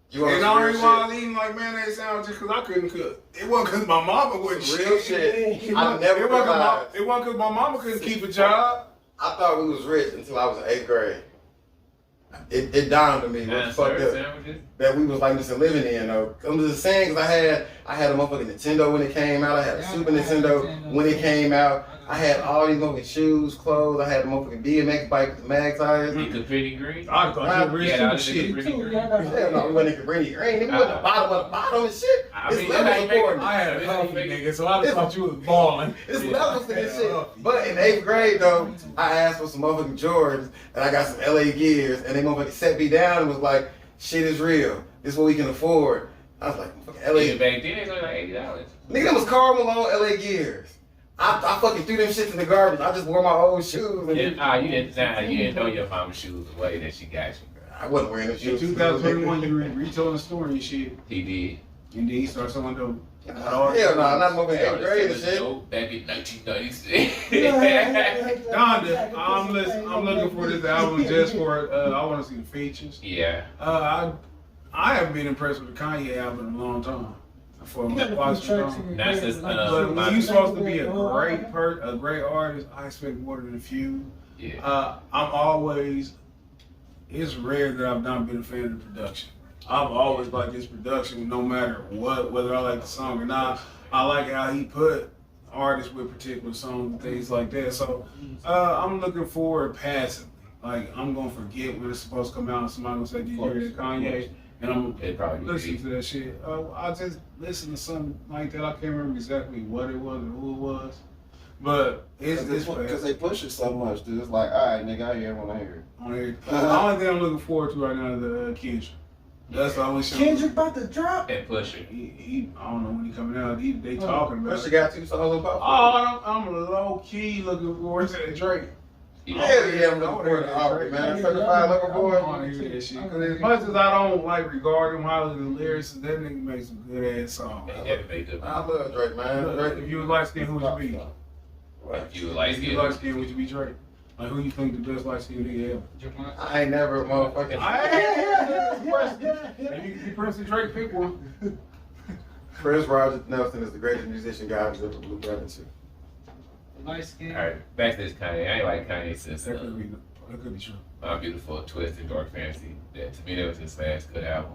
you And the want only some reason why I real was eating like mayonnaise sandwiches because I couldn't cook. It wasn't because my mama wasn't shit? Real shit. It I wasn't never it wasn't 'cause realized. it wasn't because my mama couldn't keep a job. I thought we was rich until I was in 8th grade. It dawned on me what fucked up Sandwiches? that we was like just living in though. I'm just saying because I had a motherfucking Nintendo when it came out. I had a Super Nintendo when it came out. I had all these motherfucking shoes, clothes. I had a motherfucking BMX bike with the mag tires. You could pretty green? I thought you were rich Yeah, I too. was Shit. pretty green. Hell no, we wasn't even Green. It wasn't the bottom of the bottom and shit. I It's mean, levels that ain't according. I had a huffy nigga, so I just thought you was balling. It's levels to this shit. But in 8th grade though, I asked for some motherfucking Jordans and I got some LA Gears and they motherfucking set me down and was like, shit is real. This is what we can afford. I was like, fucking LA. Yeah, back then it was like $80. Nigga, that was Karl Malone LA Gears. I fucking threw them shits in the garbage. I just wore my old shoes. And You didn't throw your mama's shoes away that she got you. I wasn't wearing them In shoes. 2021, you were retailing the store and shit. He did. And then he started selling dope. Hell no, not moving 8th grade and shit. Back in 1996. Donda, I'm looking for this album just for I want to see the features. Yeah. I I haven't been impressed with the Kanye album in a long time. For You got to watching put tracks song. in your That's head, just, like, But when you you supposed to be a great artist, I expect more than a few. Yeah. I'm always. It's rare that I've not been a fan of the production. I've always liked his production, no matter what, whether I like the song or not. I like how he put artists with particular songs and things like that. So I'm looking forward passively. Like I'm gonna forget when it's supposed to come out and somebody gonna say, "Did you hear that Kanye?" And I'm It probably listen to that shit. I just listen to something like that. I can't remember exactly what it was or who it was, but it's Because they push it so much, dude. It's like, all right, nigga, I hear it when I hear it. on here. The only thing I'm looking forward to right now is the Kendrick. That's the only show. Kendrick about to drop. And push it. I don't know when he coming out. They talking about. Pusha It. got 2 songs about. Oh, I'm low key looking forward to the Drake. Hell yeah, I'm looking forward to Aubrey, man. Certified Lover I Boy. want to hear that shit. Because as much as I don't like regard him highly the lyrics, that nigga makes some good ass songs. They never made good. I love Drake, man. Drake. If you was light skinned, who would you be? If you like If you light skinned, would you be Drake? Like who you think the best light skinned nigga ever? I ain't never motherfucking. If you press the Drake, pick one. Chris Roger Nelson is the greatest musician God has ever blew breath into. Light skin. Alright, back to this Kanye. I ain't like Kanye since That could be true. My Beautiful Twist and Dark Fantasy. That to me that was his last good album.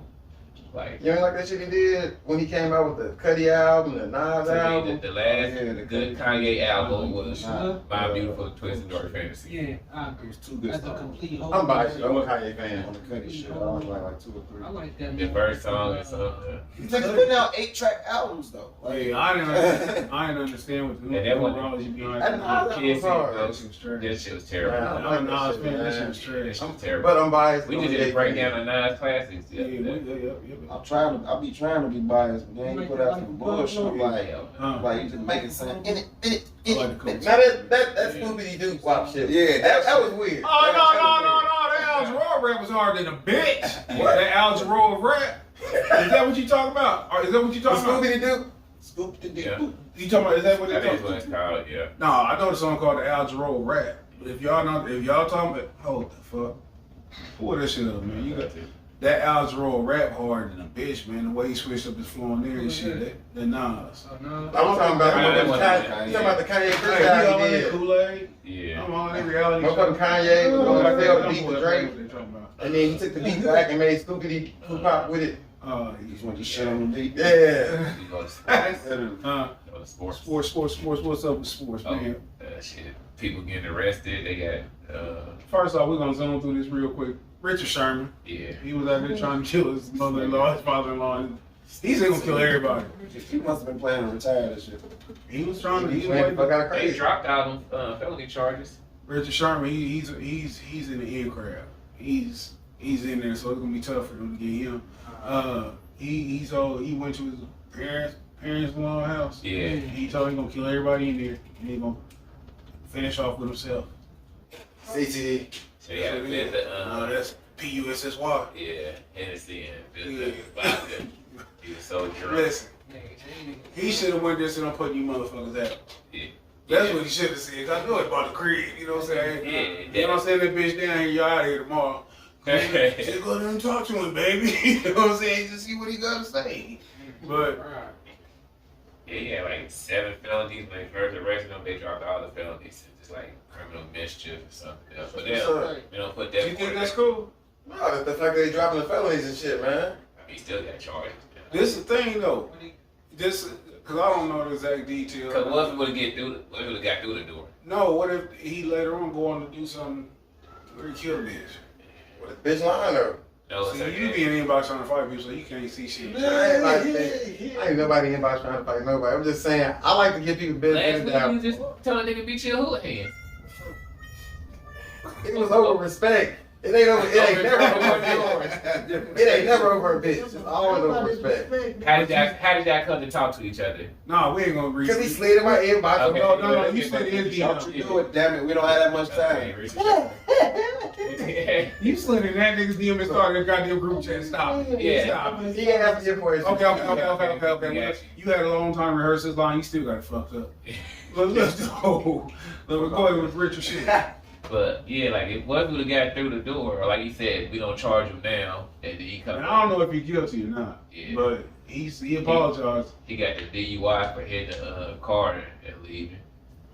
Like You ain't like that shit he did when he came out with the Cudi album, the Nas to me, album? the last good Kanye album was Uh, My Beautiful Twist and Dark Fantasy. Yeah, I It agree. was 2 good That's a songs. complete whole. I'm biased. I'm a Kanye fan. On the Cudi shit, I only like 2 or 3. I like that. The first song and something. He's putting out 8-track albums though. Yeah, I didn't understand what the And that one- numerology behind I it. know that Kids was hard. That shit was trash. That shit was terrible. Man, I'm that not shit, fan. That man. shit was That trash. shit was terrible. But I'm biased. We on just the did a Jay breakdown fan. of Nas classics the Yeah, other day. I be trying to be biased, but then you put out some bullshit. I'm like, you just make it sound. In it. I like the coach. Now that Scooby Doo WAP shit. Yeah, that was weird. Oh no! That Al Jarreau rap was harder than a bitch. That Al Jarreau rap. Is that what you talking about? Or is that what you talking about? Scooby Doo. Scoop the Yeah. dick. You talking about? Is that what I they think talking it's what about? it's called, yeah. No, I know the song called the Al Jarreau rap. But if y'all talking about, hold the fuck. Pull that shit up, man. You got that Al Jarreau rap harder than a bitch, man. The way he switched up his flow on there and shit. That Nas. Oh, no. I'm talking about the Kanye Chris Hey, album he he on that did. Kool-Aid. Yeah. I'm on that reality. Motherfucking Kanye was going to sell the beat What to Drake, they talking about. and then he took the beat back and made Scooby Doo pop with it. He Just want to shit on the beat. Yeah. You go to sports. Uh, Go to sports. sports. What's up with sports, Oh, man? shit. People getting arrested. They got, First off, we're gonna zone through this real quick. Richard Sherman, yeah. he was out there trying to kill his mother-in-law, his father-in-law. He's gonna kill everybody. He must have been planning to retire this shit. He was trying to. He He went the fuck out of They crazy. dropped out on felony charges. Richard Sherman, he's in the in crowd. He's in there, so it's gonna be tough for them to get him. He went to his parents' house. Yeah. He told him he gonna kill everybody in there, and he gonna finish off with himself. CTD. So they had to fit the, That's PUSSY. yeah, Hennessy and Yeah. vodka. He was so drunk. Listen, he should have went there and said, "I'm putting you motherfuckers out." Yeah. That's what he should have said. 'Cause I know about the crib. You know what I'm saying? Yeah. You know what I'm saying? That bitch down here, y'all out of here tomorrow. Just go there and talk to him, baby. You know what I'm saying? Just see what he got to say. But Yeah, he had like 7 felonies. When they first arrested him, they dropped all the felonies. Just like criminal mischief or something else. But they don't put that you think point. that's cool? No, the fact that they dropping the felonies and shit, man. He still got charged. This is the thing, though. This, because I don't know the exact details. Because what if he would have got through the door? No, what if he later on go on to do something where he kill a bitch? What a bitch lying though. No, it's See, okay. you be in the inbox trying to fight people, so you can't see shit. I ain't nobody inbox trying to fight nobody. I'm just saying, I like to give people Last business week down. you just tell a nigga beat your hooligan. It was over respect. It ain't never over It ain't never over a bitch. It's always over respect. How did y'all come to talk to each other? Nah, we ain't gonna agree. Because he slid in my inbox. Okay. No, you said it is Don't you do it, damn it. We don't have that much time. You slid in that nigga's DM and started a goddamn group chat. Stop. Yeah. Stop. He ain't asked you for it. Okay. Yeah. You had a long time to rehearse this line. You still got it fucked up. Let's go. Let's go ahead with Richard shit. But yeah, like if what if we would have got through the door, or like he said, we don't charge him now, and then he come. And I don't know if he's guilty or not. Yeah. But he apologized. He got the DUI for hitting the car and leaving.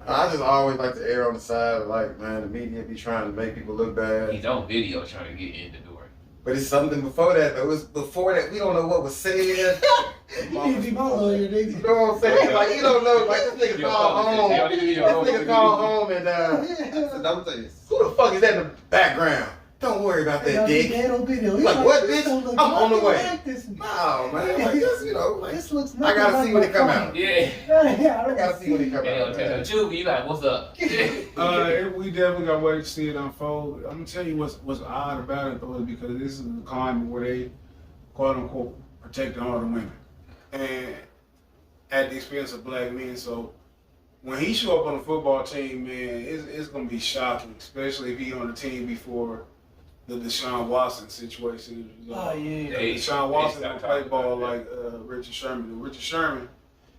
I just always like to err on the side of like, man, the media be trying to make people look bad. He's on video trying to get in the door. But it's something before that, though. It was before that. We don't know what was said. You need to be my lawyer, You nigga. know what I'm saying? Like, you don't know. Like, this nigga called home. This nigga called home and, I'm saying, who the fuck is that in the background? Don't worry about that, dick. On video. Like, what, bitch? I'm on the way. Like this. No, man. Like, just, you know, like, This looks I gotta see when it come out. Yeah. I gotta see when it come Hey, out. man. Juvie, you like, what's up? We definitely got to wait to see it unfold. I'm gonna tell you what's odd about it though, is because this is a climate where they quote unquote protecting all the women, and at the expense of black men. So when he show up on the football team, man, it's gonna be shocking, especially if he on the team before the Deshaun Watson situation. Oh yeah. Deshaun Watson don't play ball like Richard Sherman. Richard Sherman,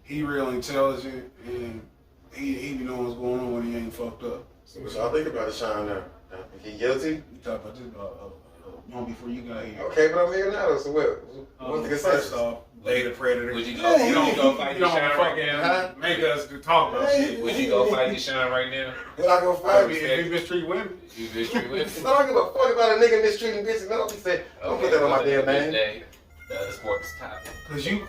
he real intelligent and he be knowing what's going on when he ain't fucked up. So what y'all think about it, Sean? Now, he guilty? You talk about this long before you got here. Okay, but I'm here now. So what's the First consensus? off, lay the predator. Would you go fight You don't Deshaun right fucking now? make us talk about shit. Would you go fight Deshaun right now? When I go I fight mean, me, if you mistreat women, You bitch with I don't give a fuck about a nigga mistreating bitches. No, he said, don't put that on my damn name. The sports topic.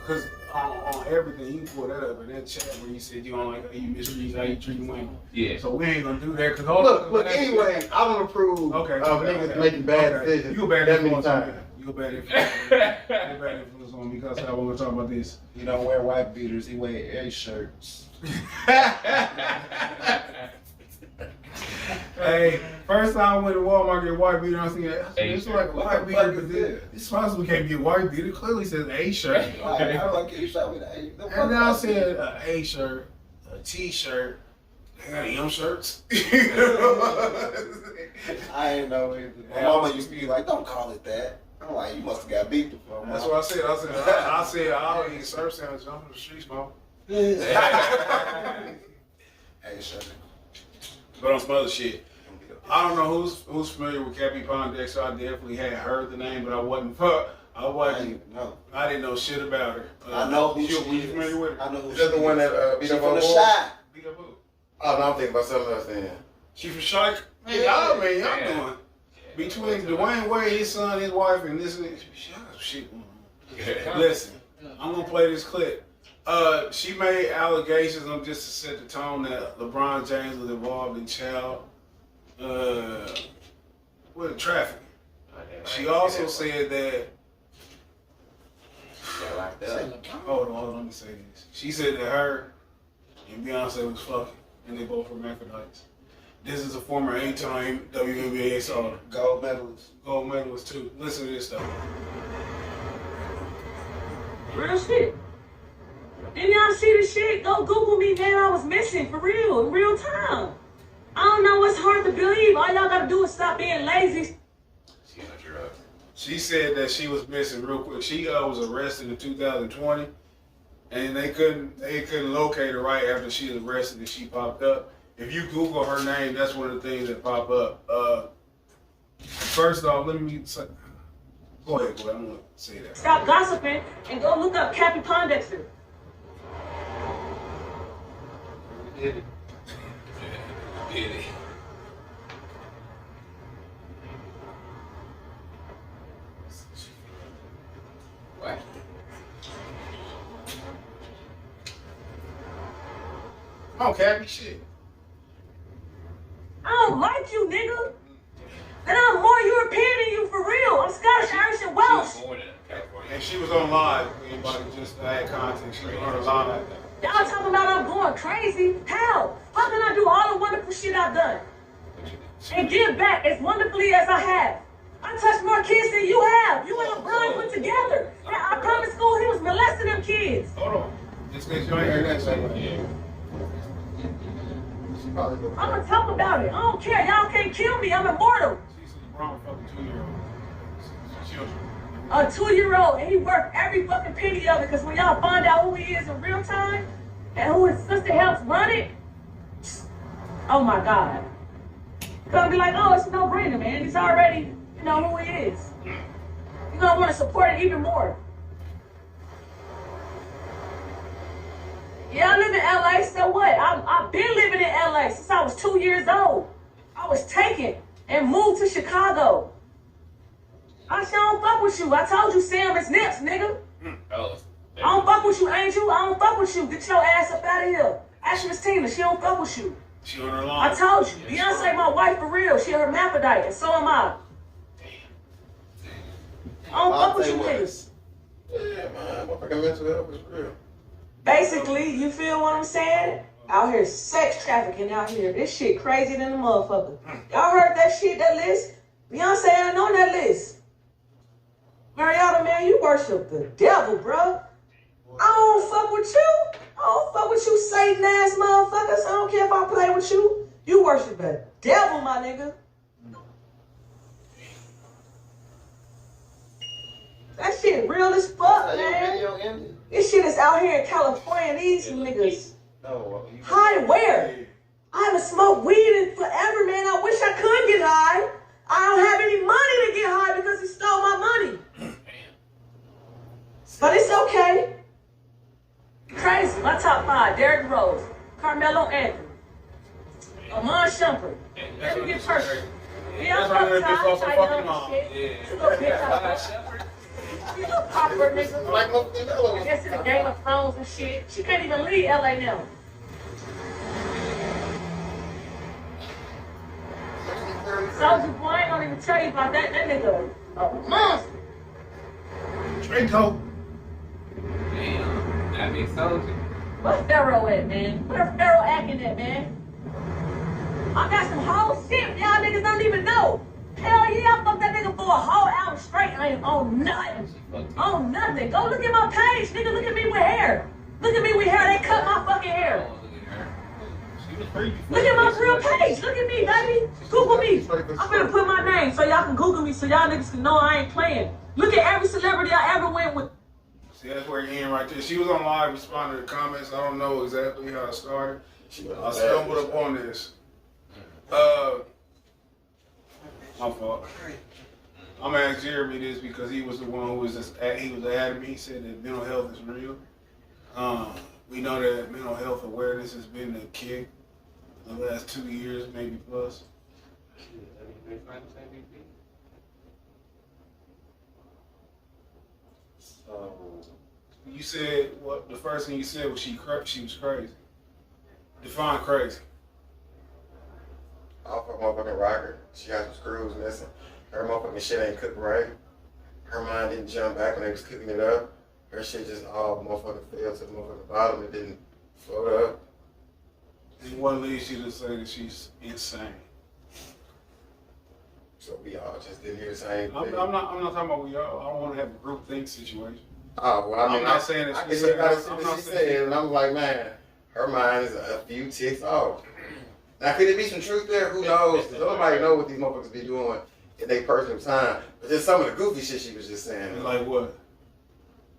cause on everything you pull that up in that chat where you said you don't like how you mistreat how you treat women. Yeah. So we ain't gonna do that. Cause Look, anyway, I don't approve of niggas making bad decisions You a bad that many influence on me. times. You a bad influence. You a bad influence on me because I want to talk about this. he don't wear white beaters, he wear A shirts. Hey, first time I went to Walmart to get white beater, I seen that. I said, it's A-shirt. like a white What the beater, fuck but is this possibly can't be a white beater. It clearly says A shirt. I like A shirt with A. And then I said A shirt, a T-shirt, they got M shirts. I ain't know either. My mama used to be like, don't call it that. I'm like, you must have got beat before. That's what I said. I said I'll eat surf sandwich. I'm from the street smoke. A shirt. But on some other shit. I don't know who's familiar with Cappy Pondexter. I definitely had heard the name, but I didn't know shit about her. I know who you she is. familiar with her? I know who Is she that the one that beat She up from on the boy? shot. Beat up who? Oh, no, I'm thinking about something else then. She from Shark? Hey, y'all doing between Dwayne Wade, his son, his wife, and this shit. Listen, I'm gonna play this clip. She made allegations on just to set the tone that LeBron James was involved in child trafficking. She also said that. Hold on, let me say this. She said that her and Beyonce was fucking, and they both were hermaphrodites. This is a former 8-time WNBA star. Gold medalist. Gold medalist too. Listen to this stuff. Real shit. Didn't y'all see the shit? Go Google me, man. I was missing for real, in real time. I don't know what's hard to believe. All y'all gotta do is stop being lazy. She said that she was missing real quick. She was arrested in 2020, and they couldn't locate her right after she was arrested and she popped up. If you Google her name, that's one of the things that pop up. First off, let me say, go ahead, I don't want to say that. Stop gossiping and go look up Cappy Pondexter. Did it. Did it. What? Come on, Cappy, shit. I don't like you, nigga. And I'm more European than you for real. I'm Scottish, Irish, and Welsh. She was born in California. And she was on live. Anybody just had content. She was on her live. Y'all talking about I'm going crazy? How? How can I do all the wonderful shit I've done and give back as wonderfully as I have? I touched more kids than you have. You and LeBron put together. I promised school he was molesting them kids. Hold on. Just because you ain't hear that shit. I'm gonna talk about it. I don't care. Y'all can't kill me. I'm immortal. She's a LeBron fucking 2-year-old. Children. A 2-year-old, and he worked every fucking penny of it. Cause when y'all find out who he is in real time and who his sister helps run it, oh my God. You're gonna be like, oh, it's a no-brainer, man. He's already, you know, who he is. You're gonna want to support it even more. Yeah, I live in LA, so what? I've been living in LA since I was 2 years old. I was taken and moved to Chicago. I sure don't fuck with you. I told you Sam is nips, nigga. I don't fuck with you, Angel. I don't fuck with you. Get your ass up out of here. Ask Miss Tina, she don't fuck with you. She on her line. I told you, Beyonce my wife for real. She a hermaphrodite, and so am I. I don't fuck with you niggas. Yeah, man. Motherfucking mental health is real. Basically, you feel what I'm saying? Out here, sex trafficking out here. This shit crazy than a motherfucker. Y'all heard that shit, that list? Beyonce ain't on that list. Marietta, man, you worship the devil, bro. I don't fuck with you. I don't fuck with you Satan ass motherfuckers. I don't care if I play with you. You worship the devil, my nigga. That shit real as fuck, man. This shit is out here in California. These niggas. High where? I haven't smoked weed in forever, man. I wish I could get high. I don't have any money to get high because he stole my money. But it's okay. Crazy. My top 5. Derrick Rose, Carmelo Anthony, Amon Shumpert. Let me get personal. Yeah, I'm fucking tired. Shit. You little bitch out. You little popper nigga. Like I guess in the Game of Thrones and shit. She can't even leave LA now. Soldier Boy, I ain't gonna even tell you about that. That nigga a monster. Draco. Damn, that big soldier. Where Pharaoh at, man? Where Pharaoh acting at, man? I got some whole shit y'all niggas don't even know. Hell yeah, I fucked that nigga for a whole hour straight. I ain't on nothing. On nothing. Go look at my page, nigga. Look at me with hair. Look at me with hair. They cut my fucking hair. Look at my real page. Look at me, baby. Google me. I'm gonna put my name so y'all can Google me so y'all niggas can know I ain't playing. Look at every celebrity I ever went with. See, that's where you're in right there. She was on live responding to comments. I don't know exactly how it started. I stumbled upon this. My fault. I'm gonna ask Jeremy this because he was the one who was he was ahead of me. He said that mental health is real. We know that mental health awareness has been the kick the last 2 years, maybe plus. You said what? The first thing you said was she was crazy. Define crazy. I'll fuck motherfucking rocker. She got some screws missing. Her motherfucking shit ain't cooked right. Her mind didn't jump back when they was cooking it up. Her shit just all motherfucking fell to the motherfucking bottom. It didn't float up. And what leads you to say that she's insane? So we all just didn't hear the same I'm thing. not talking about we all. I don't want to have a group think situation. Oh, well, I mean, I'm not saying that I she can said hear that. what she said, and I'm like, man, her mind is a few ticks off. Now, could there be some truth there? Who knows? Because nobody know what these motherfuckers be doing in their personal time. But just some of the goofy shit she was just saying. Like what?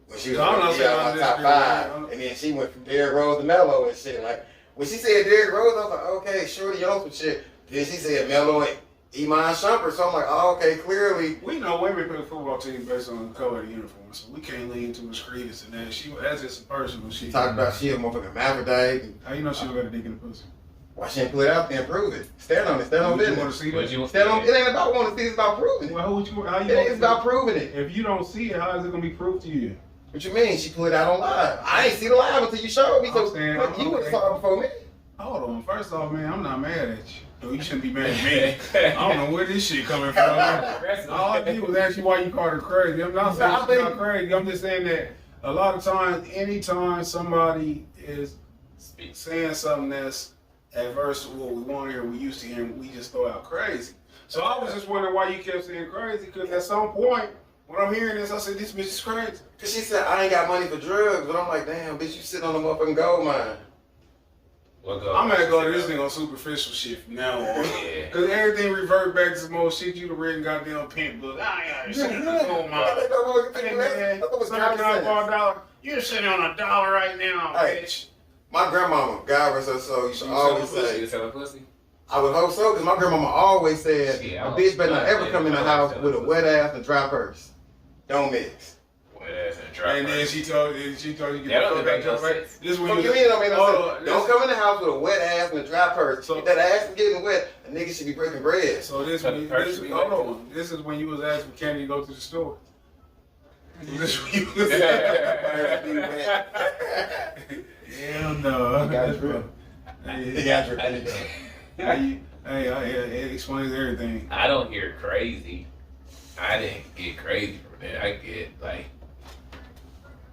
When she was I'm not saying my I'm top just- 5, and then she went from Derrick Rose to Melo and shit. Like, when she said Derrick Rose, I was like, okay, shorty on some shit. Then she said Melo and Iman Shumpert, so I'm like, oh, okay, clearly. We know women pick a football team based on the color of the uniform, so we can't lean too much credence in that. That's just a personal shit. She talked about she a motherfucking hermaphrodite. How you know she don't got a dick in the pussy? Why she ain't pull it out there and prove it? Stand on it, stand on Would you business. want to see that? Stand on, it ain't about wanting to see, it's about proving it. Well, how you It's about proving it. If you don't see it, how is it gonna be proved to you? What you mean? She pulled it out on live. I ain't see the live until you showed me, so I'm saying, you would have saw it before me. Hold on. First off, man, I'm not mad at you. No, you shouldn't be mad at me. I don't know where this shit coming from. All I did was ask you why you called her crazy. I'm not saying she's not crazy. I'm just saying that a lot of times, anytime somebody is saying something that's adverse to what we want to hear, we used to hear, we just throw out crazy. So I was just wondering why you kept saying crazy, because at some point, when I'm hearing this, I said, this bitch is crazy. Cause she said, I ain't got money for drugs, but I'm like, damn, bitch, you sitting on the motherfucking gold mine. I'm gonna go to this thing on superficial shit from now on. Cause everything revert back to some more shit you done read goddamn pimp book. You're sitting on $1. You're sitting on $1 right now, bitch. My grandmama, God rest her soul, used to always say, You selling pussy? I would hope so, because my grandmama always said, Shit, a bitch better not ever come in the house with a wet ass and dry purse. Don't mix. Wet ass and dry And then purse. she told you get That the don't fuck make no out your sense. This is What when you you mean? I mean, oh, don't come in the house with a wet ass and a dry purse. So- If that ass is getting wet, a nigga should be breaking bread. So this Cut when the purse be hold like on. This is when you was asking Candy to go to the store. This is when you was Hell no. He got drip. He got drip. Hey, it explains everything. I don't hear crazy. I didn't get crazy from that. I get like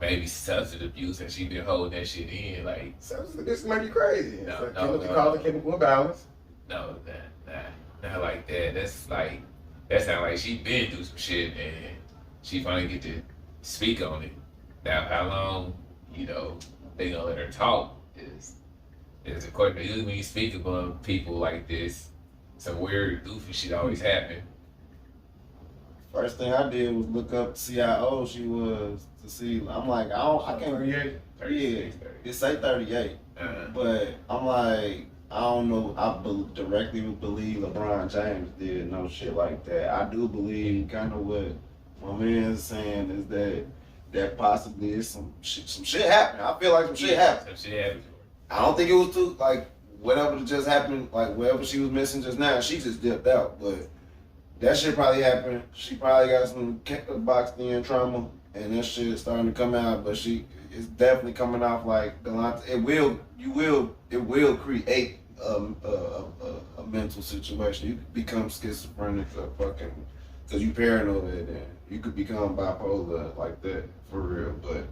maybe substance abuse, and she been holding that shit in. Like, Substance abuse make you crazy. No, It's no, what you no, call no. it chemical imbalance. no, not like that. That's like that sound like she been through some shit, and she finally get to speak on it. Now, how long they gonna let her talk is a question. Usually when you speak about people like this, some weird goofy shit always happen. First thing I did was look up to see how old she was to see. I'm like, I can't. 38. 36, It say 38, but I'm like, I don't know. Directly believe LeBron James did no shit like that. I do believe kind of what my man is saying is that possibly is some shit happened. I feel like some shit happened. Some shit happened. I don't think it was too like whatever just happened. Like whatever she was missing just now, she just dipped out. But that shit probably happened. She probably got some boxed in trauma, and that shit starting to come out. But it's definitely coming off like Delonte. It will create a mental situation. You could become schizophrenic or fucking because you paranoid, and you could become bipolar like that for real. But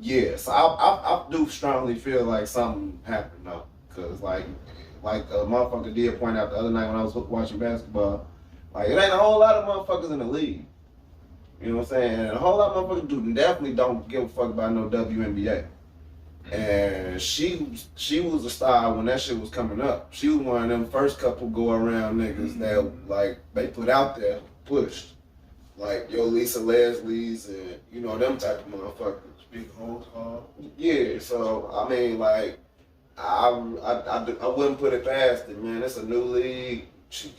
yeah, so I do strongly feel like something happened though, cause like a motherfucker did point out the other night when I was watching basketball, like it ain't a whole lot of motherfuckers in the league. You know what I'm saying? And a whole lot of motherfuckers definitely don't give a fuck about no WNBA. And she was a star when that shit was coming up. She was one of them first couple go around niggas that like they put out there, pushed. Like yo Lisa Leslie's and them type of motherfuckers. Big old Yeah, so I mean like I wouldn't put it past it, man. It's a new league.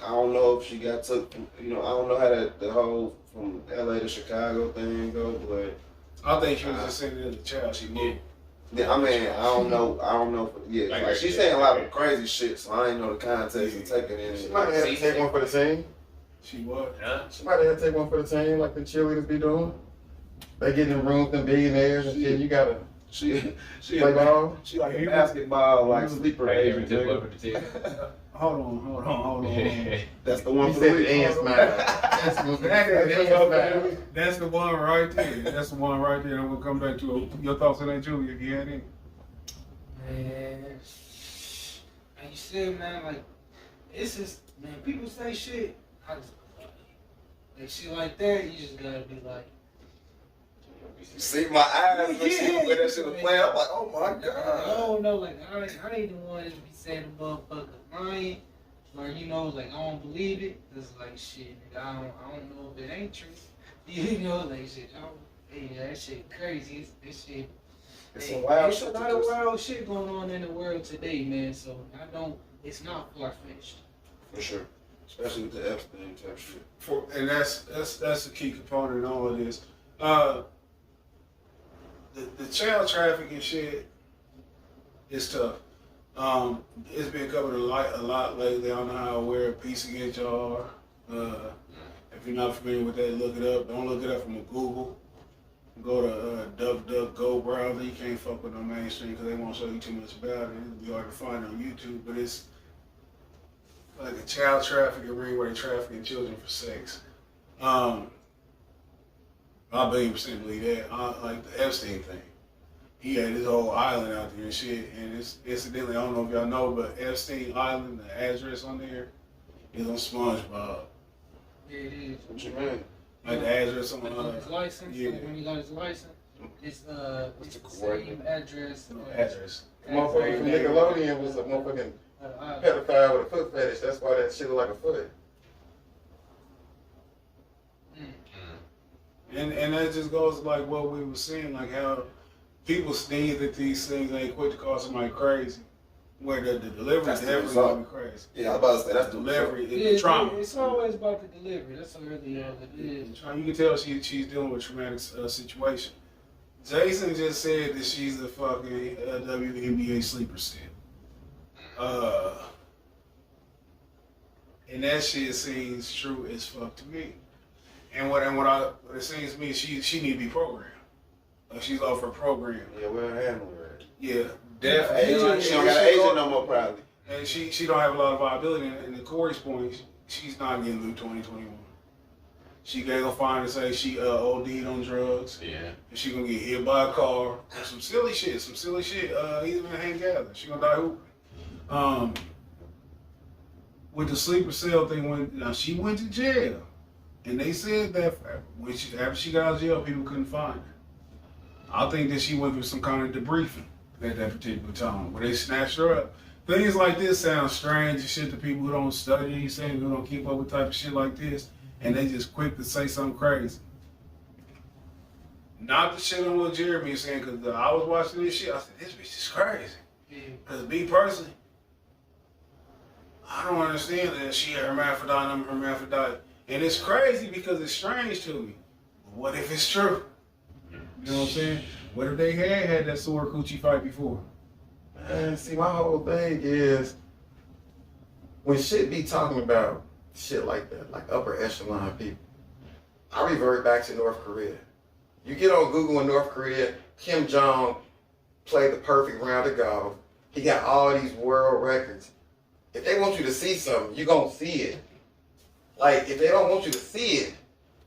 I don't know if she got took I don't know how the whole from LA to Chicago thing go, but I think she was just sitting as a child. She moved. yeah, I mean, I don't know. Yeah, like she's saying a lot of crazy shit, so I ain't know the context and taking it She in. might have had to take one for the team. She what? She might have had to take one for the team, like the cheerleaders be doing. They get in rooms, them billionaires and shit. You gotta She play ball. She like a basketball like sleeper Right here, agent. tip nigga. over the tip. Hold on. That's the one He for said the the week. ends man. That's the one right there. That's the one right there. And we'll come back to it. Your thoughts on that, Julia? You had any? Man, like you said, man, like it's just man, people say shit. Like shit like that, you just gotta be like. You see my eyes when she when that shit was playing. I'm like, oh my I god. don't know, like I ain't the one to be saying the motherfucker lying, or like I don't believe it. Cause like shit, nigga, I don't know if it ain't true. Like shit, that shit crazy. This shit. It's some wild It's shit. a lot of wild shit going on in the world today, man. So it's not far fetched. For sure. Especially with the Epstein type shit. And that's the key component in all of this. The child trafficking shit is tough. It's been covered a lot lately. I don't know how aware of Pizzagate y'all are. If you're not familiar with that, look it up. Don't look it up from a Google. Go to DuckDuckGo browser. You can't fuck with no mainstream because they won't show you too much about it. It'll be hard to find on YouTube, but it's like a child trafficking ring where they're trafficking children for sex. I 1,000,000% believe that. Like the Epstein thing. He had his whole island out there and shit. And it's incidentally, I don't know if y'all know, but Epstein Island, the address on there is on SpongeBob. Yeah, it is. What you mean? Like the address on His license, yeah. like when he got his license, it's the same coordinate? address. address. The motherfucker from Nickelodeon was a motherfucking pedophile with a foot fetish. That's why that shit look like a foot. And that just goes like what we were seeing, like how people sneeze at these things and they quit to call somebody crazy. Where the delivery That's is the definitely result. gonna be crazy. Yeah, I was about to say that's the Delivery, Yeah, the trauma. it's always about the delivery. That's really all it is. You can tell she's dealing with a traumatic situation. Jason just said that she's a fucking WNBA sleeper cell. And that shit seems true as fuck to me. And what it seems to me, she need to be programmed. She's off her program. Yeah, we'll handle it. Yeah, definitely. She don't got an agent no more, probably. And she don't have a lot of viability. And to Corey's point, she's not getting through 2021. She gonna find and say she OD'd on drugs. Yeah. And she gonna get hit by a car. Or some silly shit. Even in hand gather. She gonna die hooping. With the sleeper cell thing, she went to jail. And they said that after she got out of jail, people couldn't find her. I think that she went through some kind of debriefing at that particular time where they snatched her up. Things like this sound strange and shit to people who don't study these things, who don't keep up with type of shit like this, and they just quick to say something crazy. Not the shit on what Jeremy is saying, because I was watching this shit, I said, this bitch is crazy. Because me personally, I don't understand that she a hermaphrodite, I'm a hermaphrodite. And it's crazy because it's strange to me. But what if it's true? You know what I'm saying? What if they had that sword coochie fight before? Man, see, my whole thing is when shit be talking about shit like that, like upper echelon people, I revert back to North Korea. You get on Google in North Korea, Kim Jong played the perfect round of golf. He got all these world records. If they want you to see something, you're gonna see it. Like, if they don't want you to see it,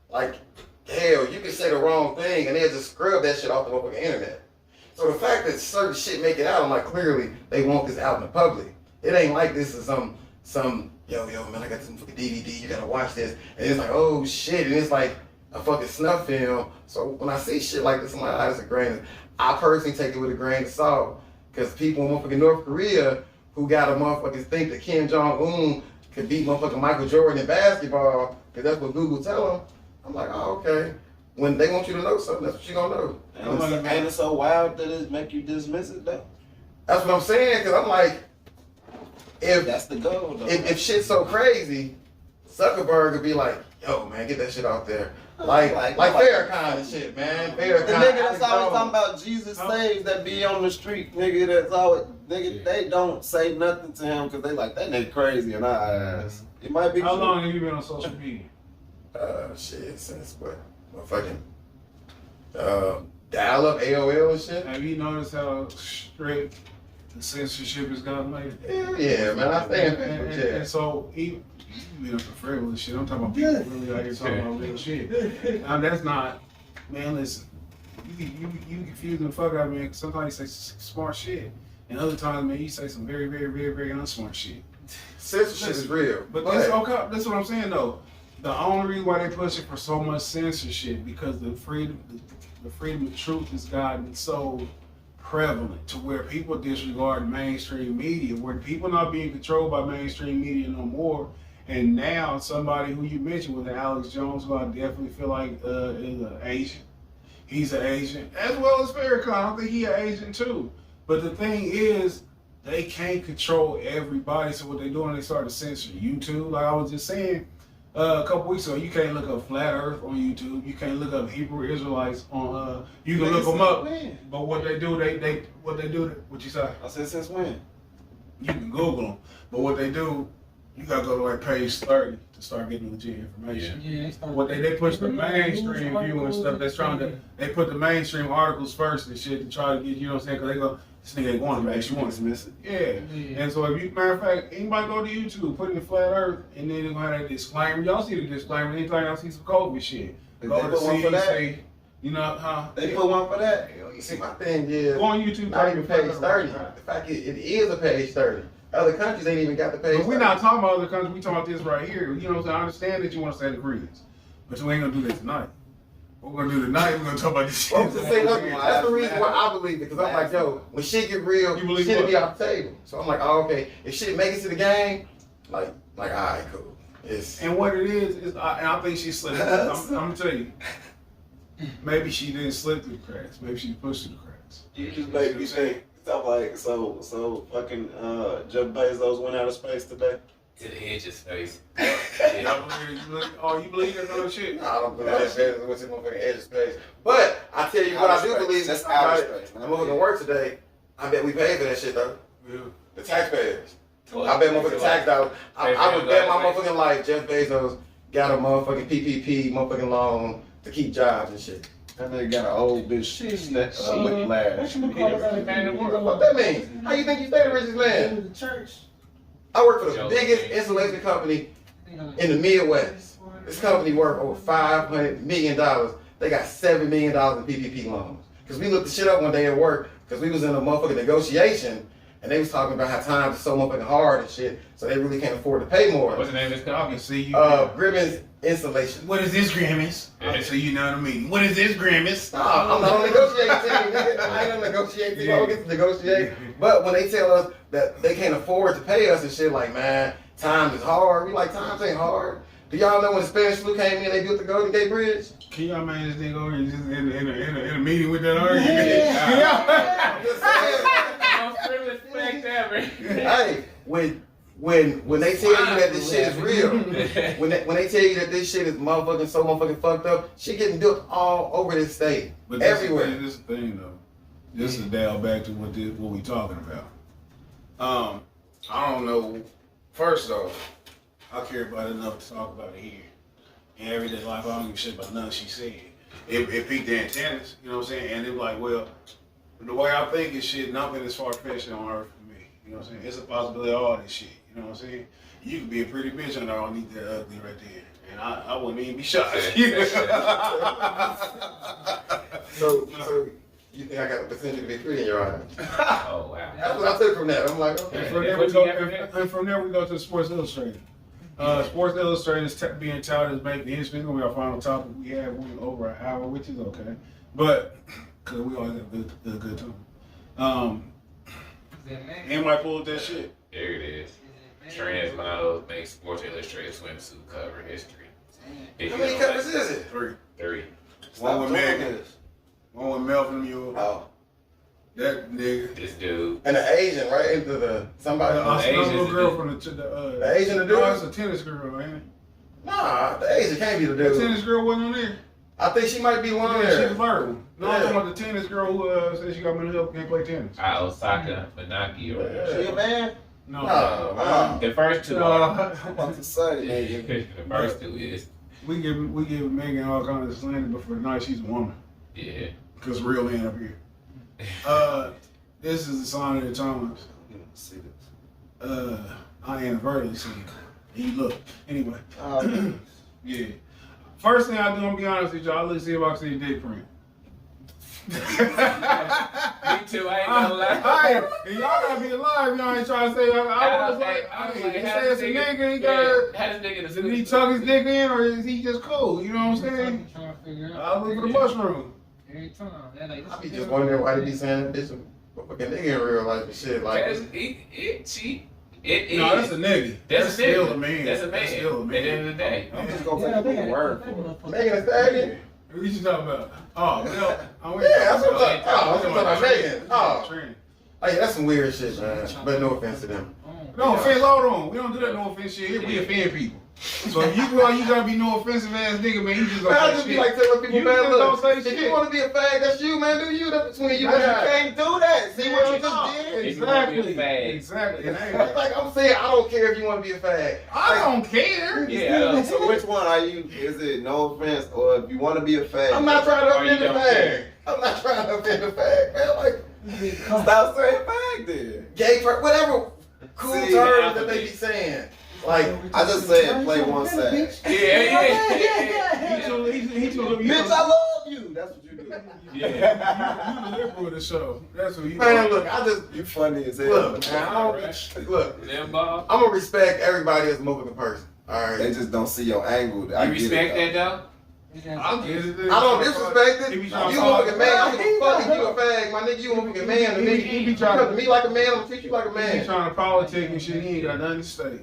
like, hell, you can say the wrong thing and they'll just scrub that shit off the motherfucking internet. So the fact that certain shit make it out, I'm like, clearly they want this out in the public. It ain't like this is some yo man, I got this fucking DVD, you gotta watch this. And it's like, oh shit, and it's like a fucking snuff film. So when I see shit like this, I'm like, it's a grain of, I personally take it with a grain of salt. Because people in motherfucking North Korea who got a motherfucking think that Kim Jong-un could beat motherfucking Michael Jordan in basketball, because that's what Google tell them. I'm like, oh, okay. When they want you to know something, that's what you gonna know. Ain't it so wild that it make you dismiss it though? That's what I'm saying, because I'm like, if That's the goal though. if shit's so crazy, Zuckerberg would be like, yo, man, get that shit out there. Like Farrakhan and shit, man. Farrakhan. The nigga that's always talking about Jesus saves that be on the street, nigga, that's always, nigga, they don't say nothing to him because they like, that nigga crazy in our eyes. It might be How true. long have you been on social media? Shit, since what? Motherfucking dial-up AOL and shit? Have you noticed how strict the censorship has gotten lately? Hell yeah, man. I stay in Facebook chat. And so, even up to frivolous shit, I'm talking about people really out here talking about real shit. Now, that's not, man, listen, you confusing the fuck out of me. Sometimes you say smart shit, and other times, man, you say some very, very, very, very unsmart shit. Censorship is real. But that's okay. That's what I'm saying, though. The only reason why they push it for so much censorship because the freedom of truth has gotten so prevalent to where people disregard mainstream media, where people not being controlled by mainstream media no more. And now somebody who you mentioned with Alex Jones, who I definitely feel like is an agent. He's an agent, as well as Farrakhan. I think he's an agent too. But the thing is, they can't control everybody. So what they're doing, they start to censor YouTube. Like I was just saying, a couple weeks ago, you can't look up Flat Earth on YouTube. You can't look up Hebrew Israelites on. You can look them up, but what they do, what you say? I said since when? You can Google them, but what they do, you gotta go to like page 30 to start getting legit information. Yeah, What they push the mainstream view and stuff. That's trying to. They put the mainstream articles first and shit to try to get, you know what I'm saying? Because they go, this nigga ain't going to make you want to dismiss it. Yeah. And so if you, matter of fact, anybody go to YouTube, put in the Flat Earth, and then they're gonna have that disclaimer. Y'all see the disclaimer anytime y'all see some COVID shit. Go to CDC. You know, huh? They put one for that. You see, my thing is, Go on YouTube. not even page 30. The fact it is a page 30. Other countries ain't even got the page. But we're not talking about other countries. We talking about this right here. You know what I'm saying? I understand that you want to say the agreements, but you ain't gonna do that tonight. What we're gonna do tonight, we're gonna talk about this shit. Well, I'm just saying, that's the reason why I believe it, because I'm like, yo, when shit get real, You believe shit what? be off the table. So I'm like, oh, okay, if shit make it to the game, like, all right, cool. And what it is I think she slipped. I'm gonna tell you, maybe she didn't slip through the cracks. Maybe she pushed through the cracks. You just made me think. So like, so fucking Jeff Bezos went out of space today. To the edge of space. You believe that other shit? I don't believe that Bezos went to the motherfucking edge of space. But I tell you what I do believe. That's outer space. The motherfucking work today. I bet we paid for that shit though. Yeah. The taxpayers. I bet motherfucking tax dollars. I would bet my motherfucking life Jeff Bezos got a motherfucking PPP motherfucking loan to keep jobs and shit. That nigga got an old bitch whiplash. What that mean? How you think you stay the richest man? I work for the biggest insulation company in the Midwest. This company worth over $500 million. They got $7 million in PPP loans. Because we looked the shit up one day at work, because we was in a motherfucking negotiation, and they was talking about how times are so motherfucking hard and shit, so they really can't afford to pay more. What's the name of this company? See you. Grimmins Insulation. What is this, Grammys? So you know what I mean. What is this, Grammys? Nah, I'm not on the negotiating team, nigga. I ain't on the negotiating team. I don't get to negotiate. But when they tell us that they can't afford to pay us and shit, like, man, time is hard. We like, times ain't hard. Do y'all know when the Spanish flu came in, they built the Golden Gate Bridge? Can y'all man this nigga over here just in a meeting with that argument? Hey, when they tell you that this shit is real, when they tell you that this shit is motherfucking so motherfucking fucked up, shit getting built all over this state, But everywhere. This is the thing though. This is dial back to what we talking about. I don't know. First off, I care about it enough to talk about it here. In everyday life, I don't give a shit about nothing she said. It piqued the antennas, you know what I'm saying? And it was like, well, the way I think is shit, nothing is far-fetched on earth for me. You know what I'm saying? It's a possibility of all this shit. You know what I'm saying? You could be a pretty bitch and I don't need that ugly right there. And I wouldn't even be shocked. So you think I got the potential to be pretty in your eyes? Oh wow. That's what I took from that. I'm like, okay. And from there we go to Sports Illustrated. Sports Illustrated is being touted as making history. It's going to be our final topic. We have over an hour, which is okay. But, because we always have a good time. Anybody pull up that shit? There it is. Trans models make Sports Illustrated swimsuit cover history. How many covers is it? Three. One with Megan. One with Melvin Mule. Oh. That nigga. This dude. And the Asian, right? Into the somebody. The little girl from the Asian the dude? No, it's a tennis girl, ain't it? Nah, the Asian can't be the The dude. tennis girl wasn't on there. I think she might be one on Yeah, there. she's flirting. No, I'm talking about the tennis girl who said she got mental health, can't play tennis. Osaka Manaki or whatever. She a man? No. The first two No. are. I'm about to say, The first two is. We give Megan all kinds of slander, but for tonight she's a woman. Yeah. Cause real man up here. This is the sign of the times. see this. I inadvertently seen it. He look. Anyway. Yeah. First thing I do, I'm gonna be honest with y'all, I look to see if I can see a dick print. Me too, I ain't gonna lie. Y'all gotta be alive, y'all ain't trying to say I was like, he says a nigga, he got did he tuck his dick in or is he just cool? You know what I'm saying? I look for the mushroom. Every time. I be just wondering why they be saying that bitch a fucking nigga in real life and shit. Like, No, that's a nigga. That's still a a man. That's a man. That's still a man. At the end of the day. I'm just gonna take a word for it. Megan Thee Stallion? What you talking about? Oh, no. Yeah, that's what I'm talking about. Megan. Oh. Trend. Oh, yeah, that's some weird shit, man. But no offense to them. No offense, hold on. We don't do that no offense shit. Here we offend people. So if you go out, you gotta be no offensive ass nigga, man. You just Man, I gonna just say be shit. like telling people, You man, just look, don't say if shit. you want to be a fag, that's you, man. Do you? That's between you But and you I. can't do that. See what you just did? If you wanna be a Exactly. fag. Exactly. It ain't- Like I'm saying, I don't care if you want to be a fag. I don't care. Yeah. So which one are you? Is it no offense, or if you want to be a fag? I'm not trying to Or you offend the don't fag. care. I'm not trying to offend the fag, man. Like, Stop saying fag then. gay, whatever cool See, terms that they be saying. Like, I just said play one side. Yeah. He told Bitch, I love you. That's what you do. Yeah. you the liberal of the show. That's what you man, look, I just You funny as hell. look, man. I don't be, look. Them ball. I'm gonna respect everybody as a motherfucking person. All right. They just don't see your angle. You respect that though? I get it. I don't disrespect it. He be You trying to motherfucking man. I talk- don't give a fuck if you a fag, my nigga. You a motherfucking man to me. He be You trying come to to me like a man. I'm gonna treat you like a He man. trying to politic and shit. He ain't got nothing to say.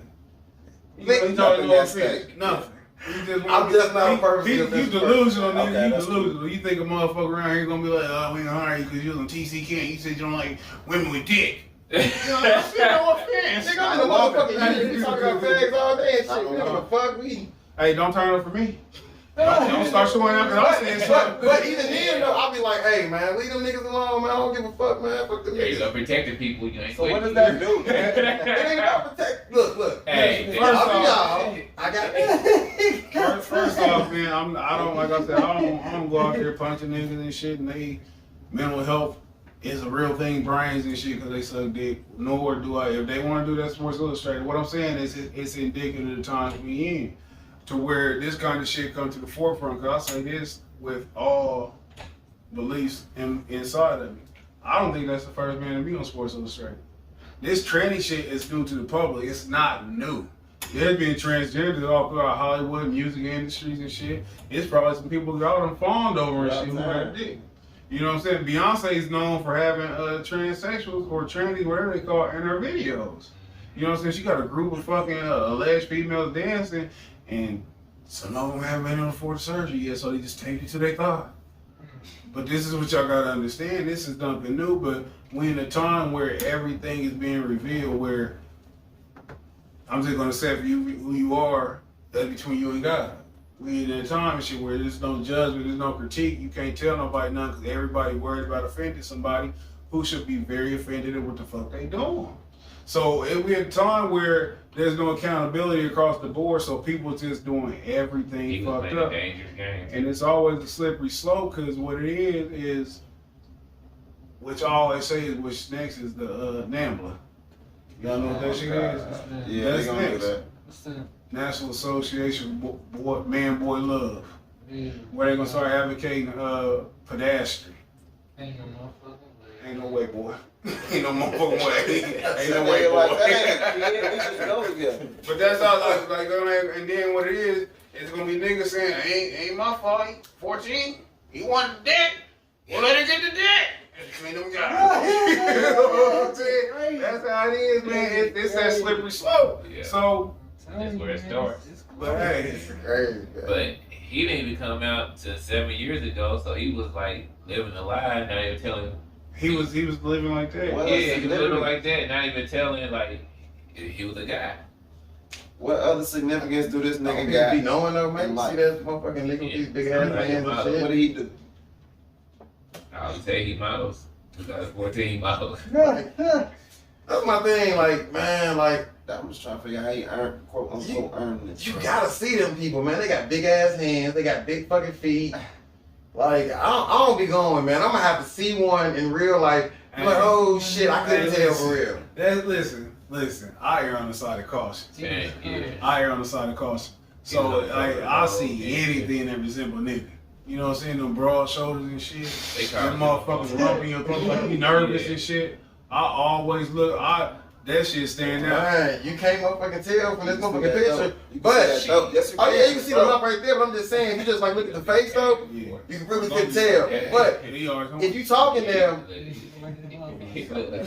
He Nigga, talking nothing no at offense. stake. Nothing. I'm just not a person. You delusional, nigga. Okay, You that's delusional. You think a motherfucker around here gonna be like, oh, we gonna hire you because you was on TCK. You said you don't like women with dick. You know, that's no offense. Nigga, I'm the motherfucker out here. We talking about fags all day and shit. We don't give a fuck. We. Hey, don't turn up for me. Don't start showing up because I'm saying something. But even then, though, I'll be like, hey, man, leave them niggas alone, man. I don't give a fuck, man. Fuck them Yeah, you niggas. gonna protect the people. You ain't. So what does that do, man? It ain't about protect. Look. Hey, First I'll be off, y'all. I got first off, man, I don't like I said, I don't go out there punching niggas and shit. And they mental health is a real thing, brains and shit, because they suck dick. Nor do I. If they want to do that, Sports Illustrated. What I'm saying is, it's indicative of the times we in, to where this kind of shit comes to the forefront. Because I say this with all beliefs inside of me. I don't think that's the first man to be on Sports Illustrated. This tranny shit is new to the public. It's not new. There's been transgenders all throughout Hollywood, music industries and shit. It's probably some people that y'all done fawned over and shit who got dick. You know what I'm saying? Beyonce is known for having transsexuals or trannies, whatever they call it, in her videos. You know what I'm saying? She got a group of fucking alleged females dancing, and some of them haven't been able to afford surgery yet, so they just taped it to their thigh. But this is what y'all gotta understand. This is nothing new, but we in a time where everything is being revealed, where I'm just gonna say for you who you are, that's between you and God. We in a time and shit where there's no judgment, there's no critique. You can't tell nobody nothing because everybody worried about offending somebody who should be very offended at what the fuck they doing. So we at a time where there's no accountability across the board, so people just doing everything fucked up. And it's always a slippery slope, because what it is, which I always say is, which next is the NAMBLA. Y'all know what that shit is? Yeah, That's they gonna next. do that. What's that? National Association of Man-Boy Love, Yeah. where they gonna start advocating pedastry. Ain't no motherfucking way. Ain't no way, boy. Ain't no motherfucking way. Ain't no way, Nigga like, boy. hey, yeah, we just go together. But that's how, like, and then what it is, it's gonna be niggas saying, ain't my fault. He 14. He wanted the dick. Well, let her get the dick. And between them guys. You know what I'm saying? That's how it is, man. It's that slippery slope. Yeah. So, That's where it starts. but hey, it's crazy. But he didn't even come out to 7 years ago, so he was like living a lie, not even telling. he was living like that. Well, Yeah, he was living like that, not even telling like he was a guy. What other significance do this Nigga nigga got be got? knowing though, man. in You life? see that motherfucking lick with these big ass Yeah. hands and What shit. did he do? I would say he models. 2014 models. That's my thing, like, man, like, I'm just trying to figure out how he earned, quote unquote, earned this. you gotta see them people, man. They got big ass hands, they got big fucking feet. Like, I don't be going, man. I'm gonna have to see one in real life. Be like, oh shit, I couldn't tell for real. Listen. I err on the side of caution. Yeah, yeah. I err on the side of caution. So, like, I see anything that resemble nigga. You know what I'm saying? Them broad shoulders and shit. They Them call motherfuckers lumpy and like you nervous and shit. I always look. That shit stand out. Man, you can't motherfucking tell from this You can motherfucking see that, picture. though. You can But, see that, though. Yes, you oh can. yeah, you can see the lump right there, but I'm just saying, if you just like look at the face though, Yeah. you can really can tell. But if you talking there, He look like-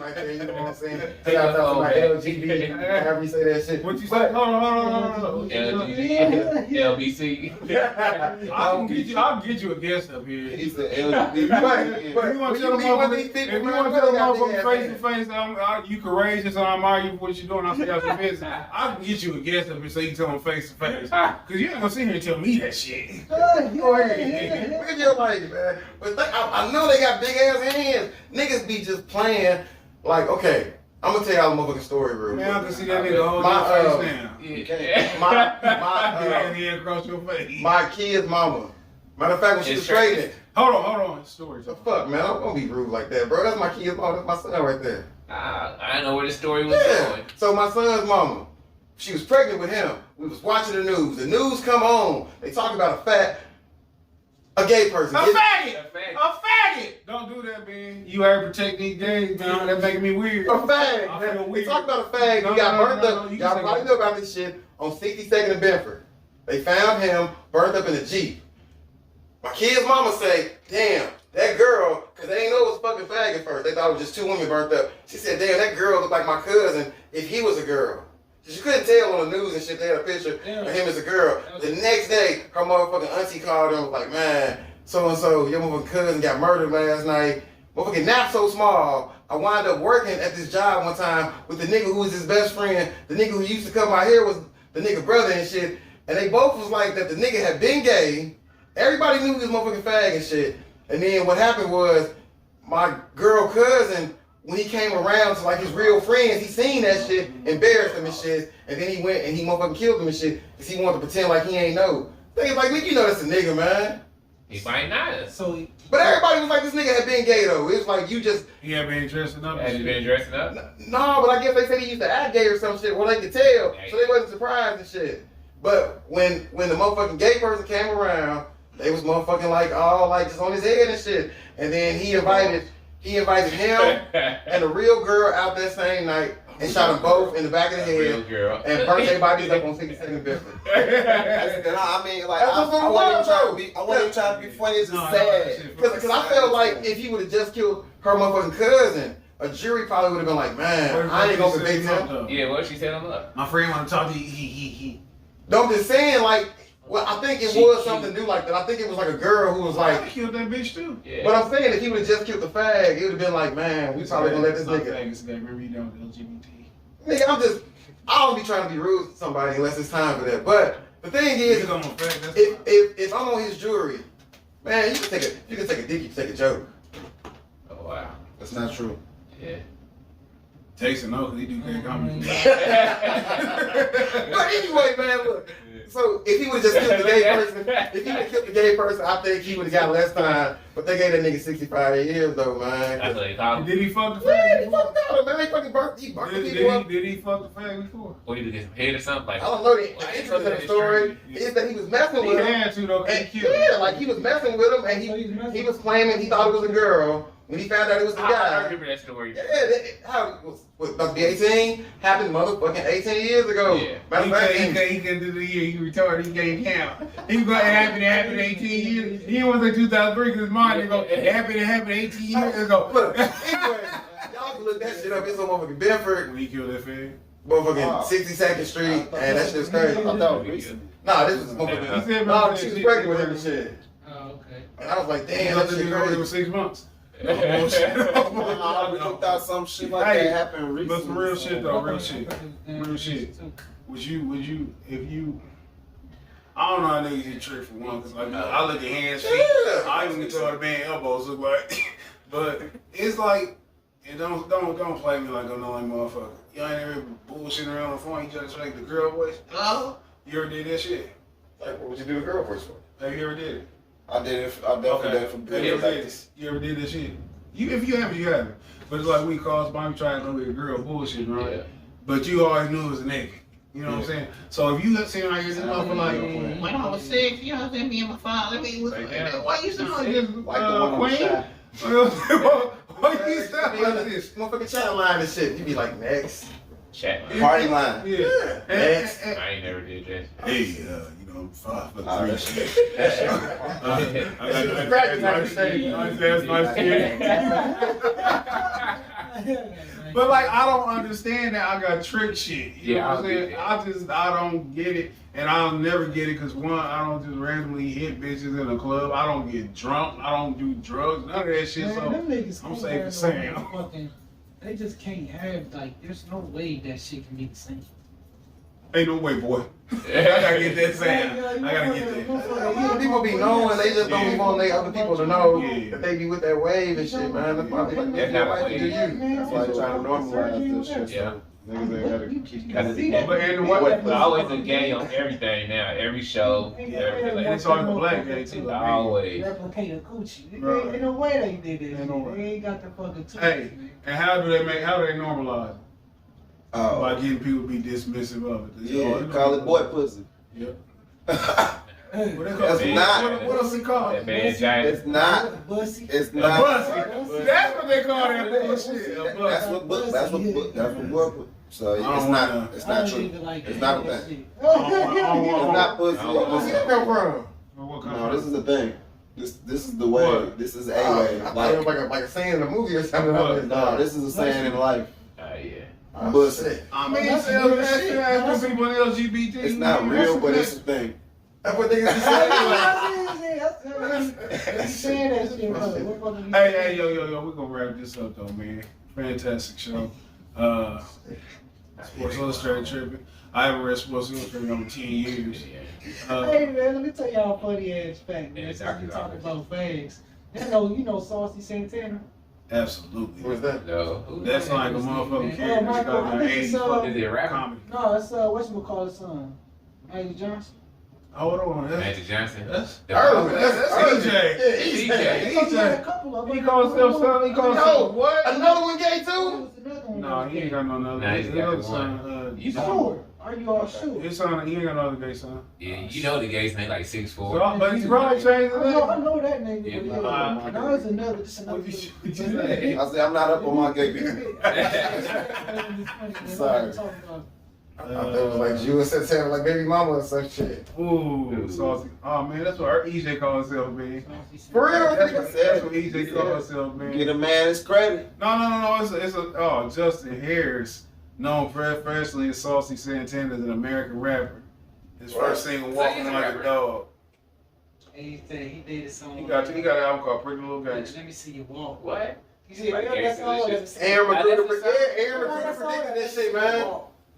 right there, you know what I'm saying? Shout out to my LGBT, however you say that shit. What you say? Hold on. LGBT, LBC. I'll get you a guest up here. He said LGBT. But If you want to tell the motherfucker face to face, you courageous and I'm arguing for what you're doing, I'll say out your business. I can get you a guest up here so you can tell them face to face. Because you ain't going to sit here and tell me that shit. Go ahead. Live your life, man. But I know they got big ass hands. Niggas be just playing like, okay, I'm gonna tell y'all a motherfucking story real quick. Man, I can see that nigga holding My, your face now. Get hand across your face. My kid's mama. Matter of fact, when she was pregnant. Hold on. Story The time. fuck, man, I'm gonna be rude like that, bro. That's my kid's mama. That's my son right there. I didn't know where the story was Yeah. going. So my son's mama, she was pregnant with him. We was watching the news. The news come on. They talk about a gay person. A faggot! A faggot. A faggot! Don't do that, man. You heard protect these gays, man. That making me weird. A fag. I feel They weird. talk about a fag. No, He got no, burnt no, up. no, you Y'all can say probably that. know about this shit on 62nd and Bedford. They found him burnt up in a Jeep. My kid's mama say, damn, that girl, because they didn't know it was fucking fag at first. They thought it was just two women burnt up. She said, damn, that girl looked like my cousin if he was a girl. She couldn't tell on the news and shit. They had a picture of him as a girl. The next day, her motherfucking auntie called her and was like, man, so-and-so, your motherfucking cousin got murdered last night. Motherfucking nap so small. I wound up working at this job one time with the nigga who was his best friend. The nigga who used to cut my hair was the nigga brother and shit. And they both was like that the nigga had been gay. Everybody knew this motherfucking fag and shit. And then what happened was my girl cousin, when he came around to like his real friends, he seen that shit, embarrassed him and shit, and then he went and he motherfucking killed him and shit because he wanted to pretend like he ain't know. Niggas like, nigga, you know that's a nigga, man. He might not. So, but everybody was like, this nigga had been gay though. It was like you just. He had been dressing up. Has he been dressing up? No, but I guess they said he used to act gay or some shit. Well, they could tell, so they wasn't surprised and shit. But when the motherfucking gay person came around, they was motherfucking like all like just on his head and shit. And then he invited him and a real girl out that same night and shot them both in the back of the head. Real girl. And burnt their bodies up on 62nd Bedford. I mean, like, I wasn't even trying to be funny. It's just sad. Because I felt like if he would have just killed her motherfucking cousin, a jury probably would have been like, man, I ain't gonna convict him. Yeah, what she said on the My friend want to talk to you. He. No, I'm just saying, like, well, I think it was something new like that. I think it was like a girl who was like, I killed that bitch too. Yeah. But I'm saying if he would have just killed the fag, it would have been like, man, we probably gonna let this nigga. Remember you don't LGBT. Nigga, I don't be trying to be rude to somebody unless it's time for that. But the thing is, if I'm on his jury, man, you can take a dick, you can take a joke. Oh wow, that's not true. Yeah. Jason, no, because he do great comedy. But anyway, man, look. So if he would have just killed the gay person, I think he would have got less time. But they gave that nigga 65 years though, man. That's what they call him. Did he fuck the Yeah, fag? he fucked out, man. He fucking burnt the people up. Did he fuck the fag before? Or he get some head or something like. I don't know. The interest of the story is that he was messing He with him. had to though, 'cause he And, killed him. yeah, like he was messing with him, and he was claiming he thought it was a girl. When he found out it was a I guy. remember that story. How was about to be 18? Happened motherfucking 18 years ago. Yeah. Matter of fact, He couldn't do the year. He retarded. He can't count. He was going to happen 18 years. He didn't want to say 2003 because his mind didn't go, it happened 18 years ago. Look, anyway, y'all can look that shit up. It's on motherfucking Bedford, When he killed that fag. motherfucking 62nd Street, and that shit's crazy. I thought that was recent. Nah, this was He motherfucking. said, Nah, she was pregnant with him and shit. Oh, okay. And I was like, Damn, damn, that that shit shit over there crazy. for 6 months. We thought some shit like that happened recently. But some real shit though, real shit. Real shit. Would you, if you, I don't know how niggas get tricked for one, because like, I look at hands, feet, I even can tell what the man elbows look like. But it's like, and don't play me like an annoying motherfucker. You ain't ever bullshitting around the phone, you try to make the girl voice. Oh, you ever did that shit? Like, what would you do a girl voice for? Have you ever did it? I did it. I definitely did it for You ever good. did it? You ever did that shit? If you haven't, you haven't. But it's like we call somebody trying to be a girl bullshit, right? Yeah. But you always knew it was a nigga. You know what I'm saying? So if you sitting right here, this motherfucker like, when I was 6, you know what I'm saying? Me and my father, why you sound like this? Like the one on the Queen? side. Why you sound like this? Motherfucking chat line and shit. You be like, next. Chat. Party line. Yeah. Next. I ain't never did that. Hey, you know, 5'3". That But like, I don't understand that I got trick shit. You know what I'm saying? Yeah. I don't get it, and I'll never get it because one, I don't just randomly hit bitches in a club. I don't get drunk. I don't do drugs. None of that shit. Man, So them niggas I'm can't safe have to say. no fucking- They just can't have, like, there's no way that shit can be the same. Ain't no way, boy. I gotta get that sound. I gotta get that. People be knowing, they just don't want they other people to know that they be with that wave and shit, man. That's probably like, That's not what do it you. is. That's why they trying to normalize this shit. Yeah. So niggas ain't gotta keep Cause it's But and what? But always a gay on everything now, every show, everything. And it's always a black gay too. Always. Replicate a coochie. Right. Ain't no way they did that. Ain't no shit. way. They ain't got the fucking tools. Hey, and how do they normalize it? By Oh, getting people to be dismissive of it. yeah, call it boy pussy. Yep. That's What they call it? not. What else they call That it? bad giant. It's not. Bussy. It's A not. bussy. That's what they call that bullshit. A That's bussy. what boy put. So I it's don't not. wanna- It's I not don't true. even like It's that not a shit. thing. I don't It's want- not pussy. Where's that come from? What kind No, of- this is the thing. This is the way. What? This is a I way. thought it was like a saying in a movie or something. What? No, this is a saying in life. Yeah. Pussy. I mean, That's that's real shit. that's people in LGBT. It's not real, but it's a thing. That's what niggas be saying. Hey, yo, we're gonna wrap this up though, man. Fantastic show. Sports Illustrated tripping. I haven't read Sports Illustrated in over 10 years. Hey man, let me tell y'all a funny ass fact, man. Yeah, Since we Dr. talking about fags. You know Saucy Santana? Absolutely. What's that? No. That's like a motherfucking character. Michael, I think it's, Is it a rapper? comedy. No, it's whatchamacallit's son? Magic Johnson? Hold on. Magic Johnson. That's Early, that's EJ. EJ. A couple of them. He calls himself son. He calls No, himself what? Another one gay too? No, he ain't got no other. Nah, he's His got other one. son, You Sure. Are you all sure? his son, he ain't got no other gay son. Yeah, you know the guy's name like 6'4". So, but he's probably changed his I name. know that nigga. Yeah, but yeah. Now it's another. Just another. What you I say I'm not up on my gay people. Sorry. I thought it was like you and Santana, like baby mama or some shit. Ooh, saucy. Oh man, that's what EJ calls himself, man. For real? That's what EJ calls himself, man. Get a man his credit. No. It's Justin Harris, known professionally as Saucy Santana, is an American rapper. His first single, "Walking Like a Dog." He did a song. He got an album called "Pretty Little Gangster." Let me see you walk. What? You see, Like that's all. gangster Aaron McGruder That's predicted that shit, man.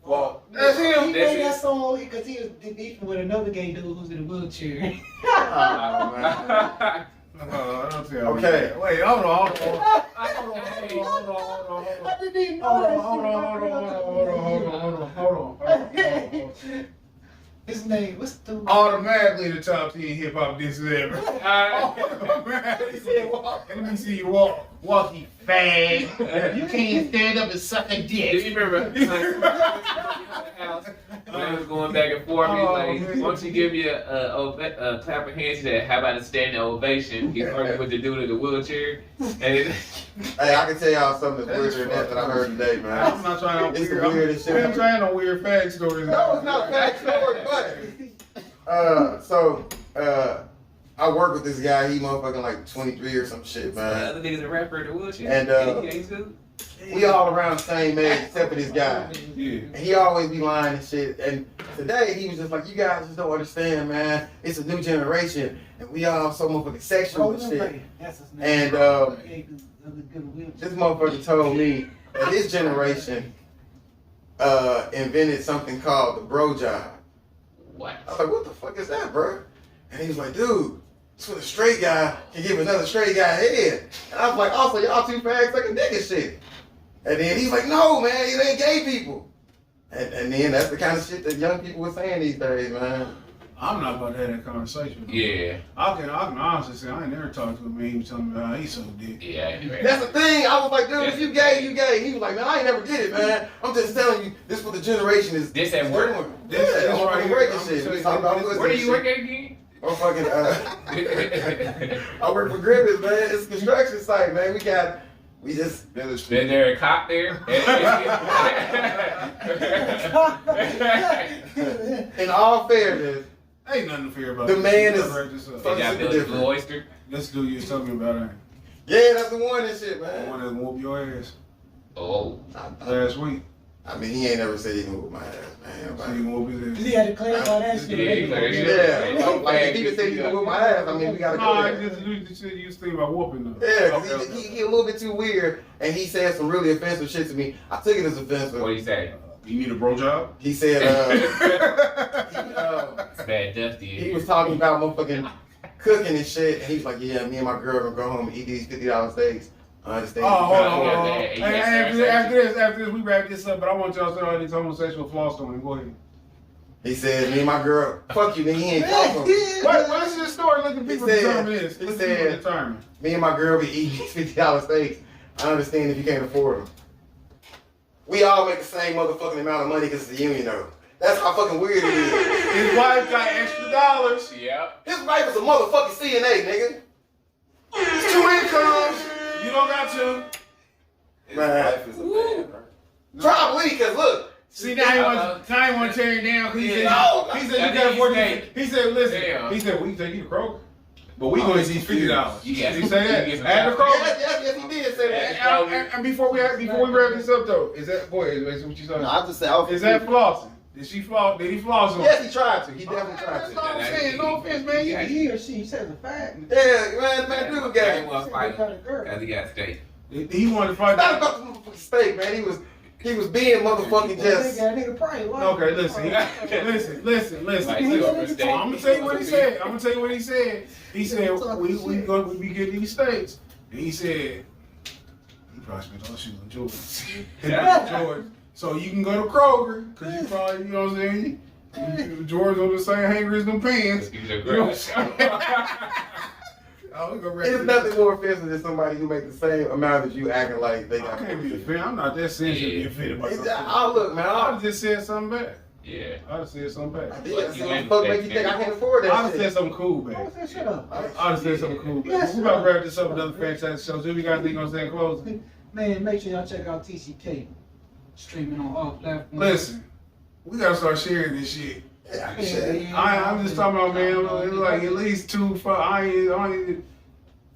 Well, That's him. He That's made it. that song because he was beefing with another gay dude who's in a wheelchair. Oh, man. I don't tell you. Okay. Wait, hold on. I didn't even know that shit. His name, what's the dude? Automatically the top 10 hip hop disses ever. Let me see you walk. Walk, you fag. You can't stand up and suck a Do dick. you remember when I was going back and forth? He's like, why don't you give me a clap of hands? He said, how about a standing ovation? He's arguing with the dude in the wheelchair. And Hey, I can tell y'all something that's weirder than that I heard today, man. I'm not trying on It's weird. the weirdest shit. I'm trying on weird fag stories. No, it's not a fact story, but I work with this guy. He motherfucking like 23 or some shit, the man. other nigga's a rapper in the wheelchair. And, He too? We all around the same age except for this guy. Yeah. And he always be lying and shit. And today he was just like, you guys just don't understand, man. It's a new generation, and we all so motherfucking sexual and shit. That's his name. And this motherfucker told me that his generation invented something called the bro job. What? I was like, what the fuck is that, bro? And he was like, dude, it's when a straight guy can give another straight guy head. And I was like, also, y'all two fags sucking dick and shit. And then he's like, no, man, it ain't gay people. And then that's the kind of shit that young people are saying these days, man. I'm not about to have that conversation. Yeah. I can honestly say I ain't never talked to a man who told me how he so dick. Yeah, anyway. That's the thing. I was like, dude, if you gay, you gay. He was like, man, I ain't never did it, man. I'm just telling you, this is what the generation is This at work? doing. This Yeah, right right here, breaking I'm shit. telling We you, talking about this- pussy Where do and you shit. work at again? I'm fucking, I work for Griffiths, man. It's a construction site, man. We just Is there a cop there? in all fairness, Ain't nothing to fear about. The this. man You is- gotta wrap this up. fuck- Y'all built a Blue Oyster? This dude you was talking about, ain't yeah, that's the one and shit, the man. one that whooped your ass Oh. last week. I mean, he ain't never said he can whoop my ass, So man. you whoop his ass. He had to clarify that shit. Yeah, he cleared it. Yeah, like if he can say he can whoop my ass, I mean, we gotta No, go I there. just you was thinking about whooping them. Yeah, cause he a little bit too weird, and he said some really offensive shit to me. I took it as offensive. What do you say? You need a bro job? He said, It's bad dusty. he was talking about motherfucking cooking and shit, and he was like, yeah, me and my girl gonna go home and eat these $50 steaks. I understand. Oh, hold on, hold Yeah, on. yeah, Hey, yeah, after this, we wrap this up, but I want y'all to say all these homosexual floss on him. Go ahead. He said, me and my girl, fuck you, nigga, he ain't talking. Wait, what's your story? Let the people He said- determine this. he Let the said- people determine. Me and my girl be eating these $50 steaks. I understand if you can't afford them. We all make the same motherfucking amount of money because it's a union, though. That's how fucking weird it is. His wife got extra dollars. Yep. His wife is a motherfucking CNA, nigga. It's 2 incomes. You don't got to. Man. Probably, because look. See, now he want to tear it down because he said, No, he said you I got to think afford he's it. He said, listen. Damn. He said, we take you to Kroger. but we gonna see $50. You Did get- he say that? you get some At the chocolate. Kroger? Yes, he did say that. And before we wrap this up though, is that boy? Is what you saying? No, I just said I was Is that flossing? Did she floss? Did he floss on? Yes, he tried to. He definitely tried That's to. all I'm saying. No offense, man. Yeah. He or she says a fact. Yeah, man, dude He got it. want to fight because he got steak. He wanted to fight. It's not about the motherfucking steak, man. He was being motherfucking just. Nigga probably like Okay, listen. Like, you over steak. I'm gonna tell you what he said. He said we be getting these steaks, and he said he probably spent all shoes on Jordan. So you can go to Kroger because you probably, you know what I'm saying. Jordan's on the same hanger as them pants. Give you You know what I'm the saying? Oh, we gonna wrap It's this nothing more offensive than somebody who make the same amount as you acting like they I got. can't be offended. I'm not that sensitive to be offended by something. Oh, look, man. I would just said something back. Yeah. I would said something back. Fuck make you think I can't afford I'd that have said shit. something cool, man. Shut up. I'd have said something cool, man. We're about to wrap this up with another fantastic show. So we got anything on saying closing? Man, make sure y'all check out TCK. Streaming on all platforms. Listen, we gotta start sharing this shit. Yeah, I'm just talking about, man. It's like at least 2, 5. I ain't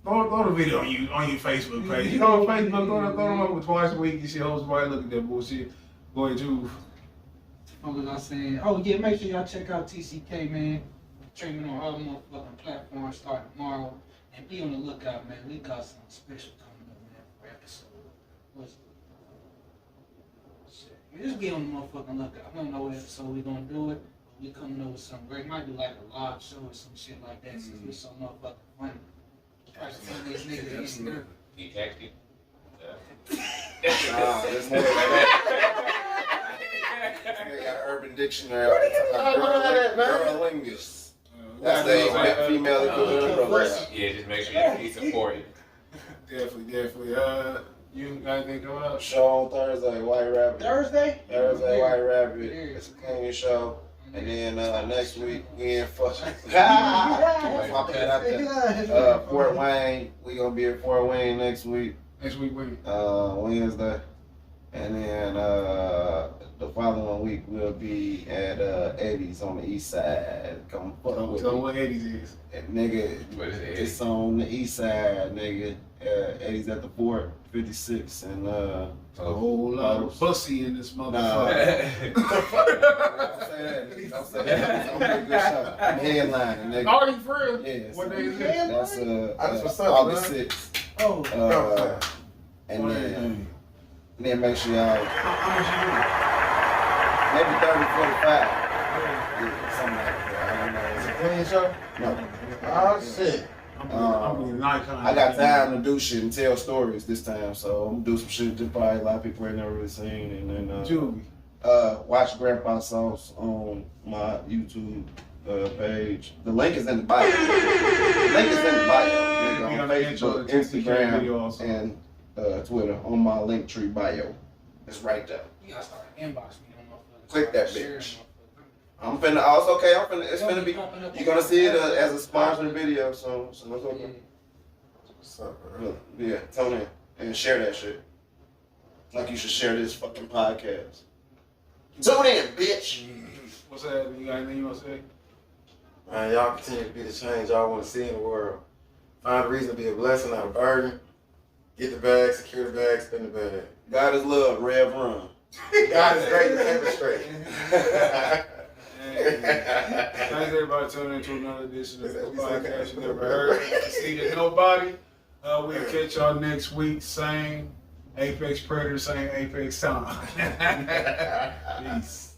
throw the video on your Facebook page. You know, Facebook, throw them up twice a week. You see, host somebody look at that bullshit. Go ahead, Juve. What was I saying? Oh yeah, make sure y'all check out TCK, man. Streaming on all motherfucking platforms starting tomorrow. And be on the lookout, man. We got something special coming up, man, for episode. What's shit. Just be on the motherfucking lookout. I don't know what episode we gonna do it, but we coming up with something great. Might do like a live show or some shit like that since we so motherfucking funny. Probably some of these niggas in there. He acting. There's more than that. They got Urban Dictionary. Girlingus. That's the female equivalent. Yeah, just make sure you support it. Definitely. You got anything coming up? Show on Thursday, White Rabbit. Thursday? White Rabbit. It's a clean show. And then next week we in fucking Fort Wayne. We gonna be at Fort Wayne next week. Next week, when? Wednesday. And then the following week we'll be at Eddie's on the east side. Come fuck with Tell me. me what Eddie's is. Nigga, What is it? it's on the east side, nigga. Eddie's at the Fort 56 and A whole lot of pussy in this motherfucker. I'm saying that. I'm a good shot. I'm headlining, nigga. Are you for real? Yes. What day is it? That's what's up, August man. 6th. Oh, And then make sure y'all How much you maybe 30, 45. Yeah, something like that. I don't know. Is it Clean show? No. Oh shit. doing? I'm being Nikon. I got time to do shit and tell stories this time, so I'm gonna do some shit that probably a lot of people ain't never really seen. And then Juvie. watch Grandpa Sauce on my YouTube page. The link is in the bio. The link is in the bio. Nigga, Yeah, on the intro Facebook, to the video also. Instagram, and Twitter on my Linktree bio. It's right there. You gotta start inbox me on motherfuckers. Click that Share bitch. motherfuckers. I'm finna. Oh, it's okay. I'm finna. It's finna be. You're gonna see it as a sponsored video, so it's okay. What's up, bro? Look, yeah, tune in and share that shit. Like you should share this fucking podcast. Tune in, bitch. What's that? You got anything you want to say? Man, y'all continue to be the change y'all want to see in the world. Find a reason to be a blessing, not a burden. Get the bag, secure the bag, spend the bag. God is love, Rev Run. God is great and ever straight. Thanks everybody tuning in to another edition of the podcast you never heard. See that nobody. We'll catch y'all next week. Same Apex Predator, same Apex time. Peace.